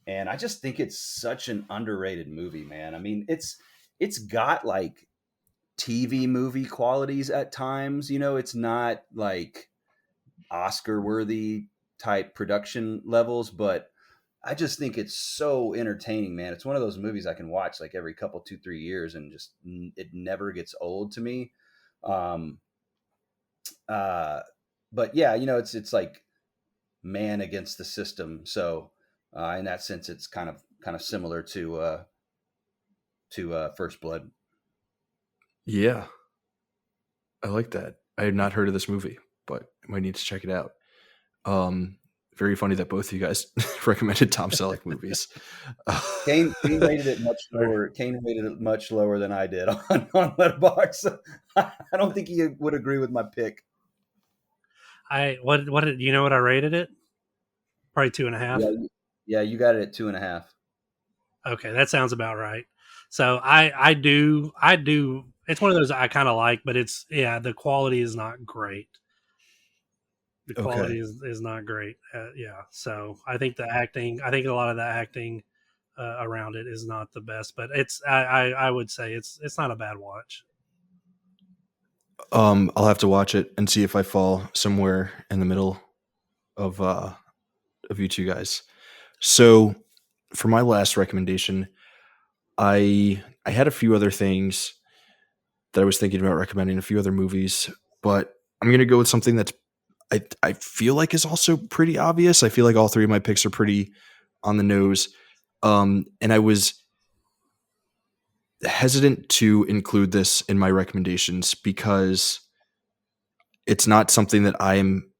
And I just think it's such an underrated movie, man. I mean, it's got like TV movie qualities at times. It's not like Oscar worthy type production levels, but I just think it's so entertaining, man. It's one of those movies I can watch like every couple, 2, 3 years, and just it never gets old to me. Um, uh, but yeah, it's like man against the system. So in that sense, it's kind of similar to First Blood. Yeah, I like that. I had not heard of this movie, but I might need to check it out. Very funny that both of you guys recommended Tom Selleck movies. Kane rated it much lower. Kane rated it much lower than I did on Letterboxd. I don't think he would agree with my pick. What did you know what I rated it? Probably 2.5. Yeah, you got it at 2.5. Okay, that sounds about right. So I do. It's one of those I kind of like, but the quality is not great. The quality is not great. Yeah. So I think a lot of the acting around it is not the best, but I would say it's not a bad watch. I'll have to watch it and see if I fall somewhere in the middle of you two guys. So for my last recommendation, I had a few other things that I was thinking about recommending, a few other movies, but I'm going to go with something that's I feel like is also pretty obvious. I feel like all three of my picks are pretty on the nose. And I was hesitant to include this in my recommendations because it's not something that I am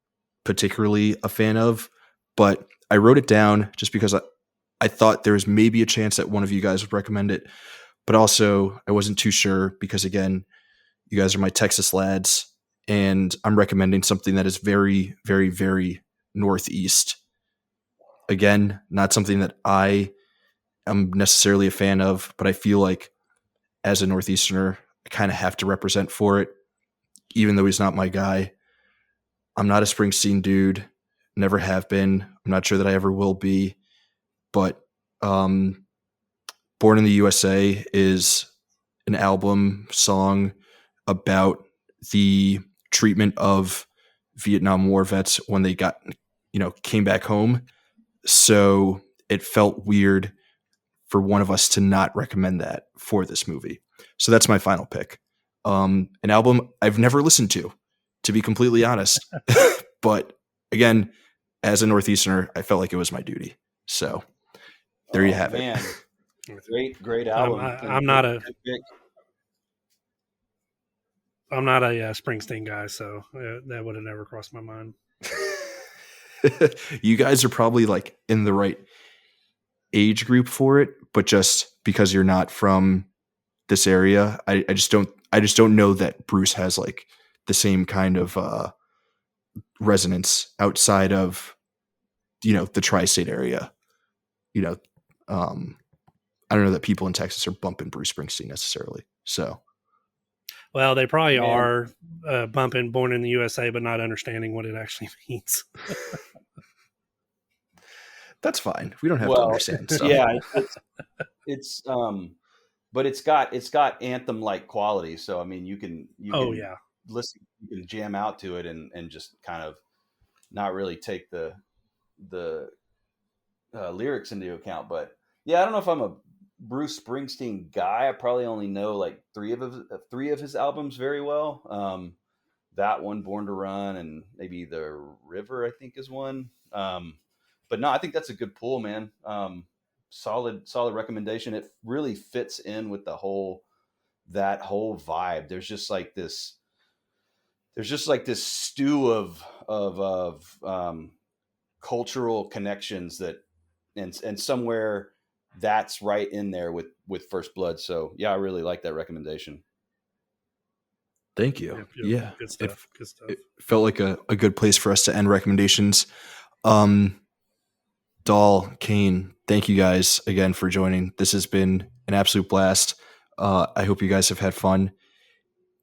particularly a fan of, but I wrote it down just because I thought there was maybe a chance that one of you guys would recommend it, but also I wasn't too sure because, again, you guys are my Texas lads, and I'm recommending something that is very, very, very Northeast. Again, not something that I am necessarily a fan of, but I feel like as a Northeasterner, I kind of have to represent for it, even though he's not my guy. I'm not a Springsteen dude, never have been. I'm not sure that I ever will be, but Born in the USA is an album song about the treatment of Vietnam War vets when they came back home. So it felt weird for one of us to not recommend that for this movie. So that's my final pick. An album I've never listened to be completely honest. But again, as a Northeasterner, I felt like it was my duty. So there you have it. Great album. I'm not a Springsteen guy, so that would have never crossed my mind. You guys are probably like in the right age group for it, but just because you're not from this area, I just don't know that Bruce has like the same kind of resonance outside of the tri-state area. I don't know that people in Texas are bumping Bruce Springsteen necessarily. So, well, they probably are bumping Born in the USA, but not understanding what it actually means. That's fine. We don't have to understand stuff. Yeah, it's but it's got anthem like quality. So I mean, you can listen, you can jam out to it and just kind of not really take the lyrics into account. But yeah, I don't know if I'm a Bruce Springsteen guy. I probably only know like three of his albums very well. That one, Born to Run, and maybe The River, I think is one. But no, I think that's a good pull, man. Solid recommendation. It really fits in with that whole vibe. There's just like this stew of cultural connections that, and somewhere that's right in there with First Blood. So yeah, I really like that recommendation. Thank you. Yeah. Good stuff. It felt like a good place for us to end recommendations. Dhal, Kane, thank you guys again for joining. This has been an absolute blast. I hope you guys have had fun.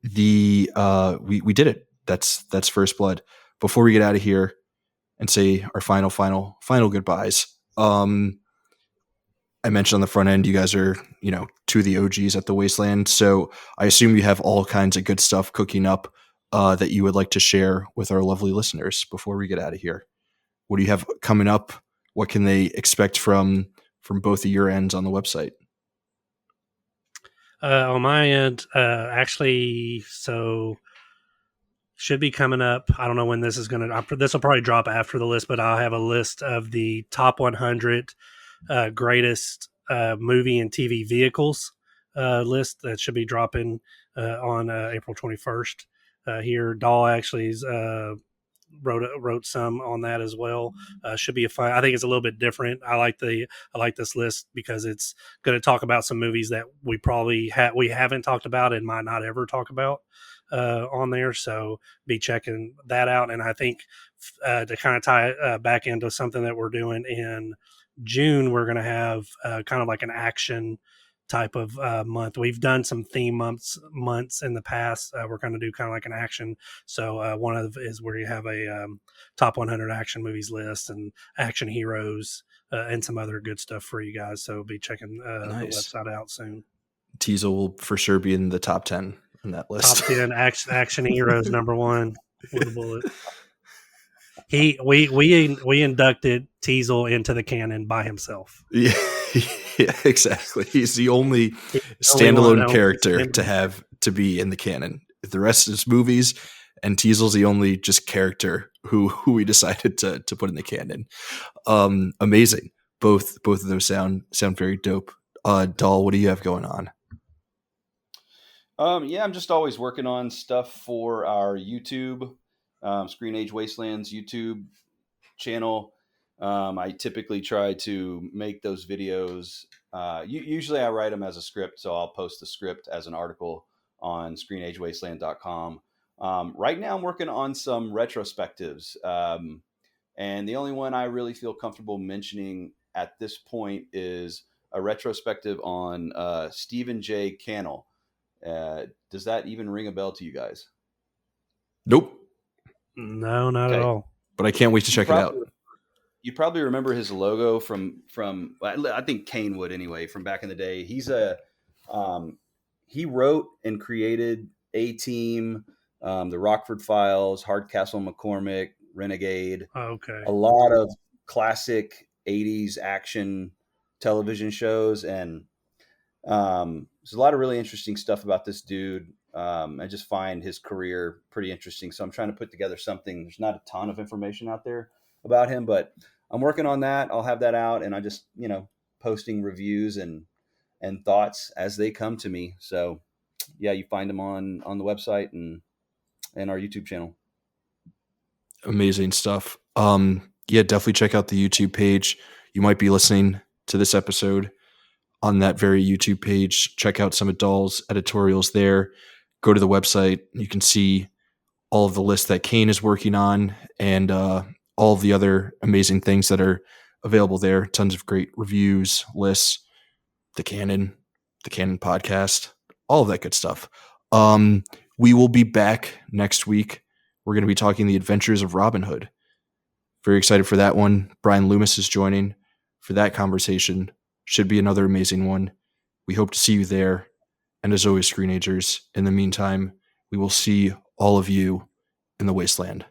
We did it. That's First Blood. Before we get out of here and say our final goodbyes, I mentioned on the front end, you guys are, two of the OGs at the Wasteland. So I assume you have all kinds of good stuff cooking up that you would like to share with our lovely listeners before we get out of here. What do you have coming up? what can they expect from both of your ends on the website? On my end, actually, so should be coming up. I don't know when this is going to. This will probably drop after the list, but I'll have a list of the top 100 greatest movie and TV vehicles list that should be dropping on April 21st. Here, Dahl actually wrote some on that as well. Should be a fun. I think it's a little bit different. I like this list because it's going to talk about some movies that we probably we haven't talked about and might not ever talk about on there. So be checking that out. And I think to kind of tie back into something that we're doing in June, we're going to have kind of like an action type of month. We've done some theme months in the past. We're going to do kind of like an action. So one of is where you have a top 100 action movies list and action heroes and some other good stuff for you guys. So be checking the website out soon. Teasel will for sure be in the top 10 on that list. Top 10 action heroes, number one with a bullet. We inducted Teasel into the canon by himself. Yeah, exactly. He's the only standalone character to be in the canon. The rest is movies, and Teasel's the only just character who we decided to put in the canon. Amazing. Both of them sound very dope. Dhal, what do you have going on? Yeah, I'm just always working on stuff for our YouTube, ScreenAge Wasteland's YouTube channel. I typically try to make those videos. Usually I write them as a script, so I'll post the script as an article on ScreenAgeWasteland.com. Right now I'm working on some retrospectives. And the only one I really feel comfortable mentioning at this point is a retrospective on Stephen J. Canon. Does that even ring a bell to you guys? Nope. No, not at all. But I can't wait to check it out. You probably remember his logo from I think Kane would anyway, from back in the day. He wrote and created A-Team, the Rockford Files, Hardcastle McCormick, Renegade. Okay. A lot of classic 80s action television shows, and there's a lot of really interesting stuff about this dude. I just find his career pretty interesting. So I'm trying to put together something. There's not a ton of information out there about him, but I'm working on that. I'll have that out, and I just, posting reviews and thoughts as they come to me. So yeah, you find them on the website and our YouTube channel. Amazing stuff. Yeah, definitely check out the YouTube page. You might be listening to this episode on that very YouTube page. Check out some of Dhal's editorials there. Go to the website. You can see all of the lists that Kane is working on and all of the other amazing things that are available there. Tons of great reviews, lists, the Canon podcast, all of that good stuff. We will be back next week. We're going to be talking the adventures of Robin Hood. Very excited for that one. Brian Loomis is joining for that conversation. Should be another amazing one. We hope to see you there. And as always, Screenagers, in the meantime, we will see all of you in the wasteland.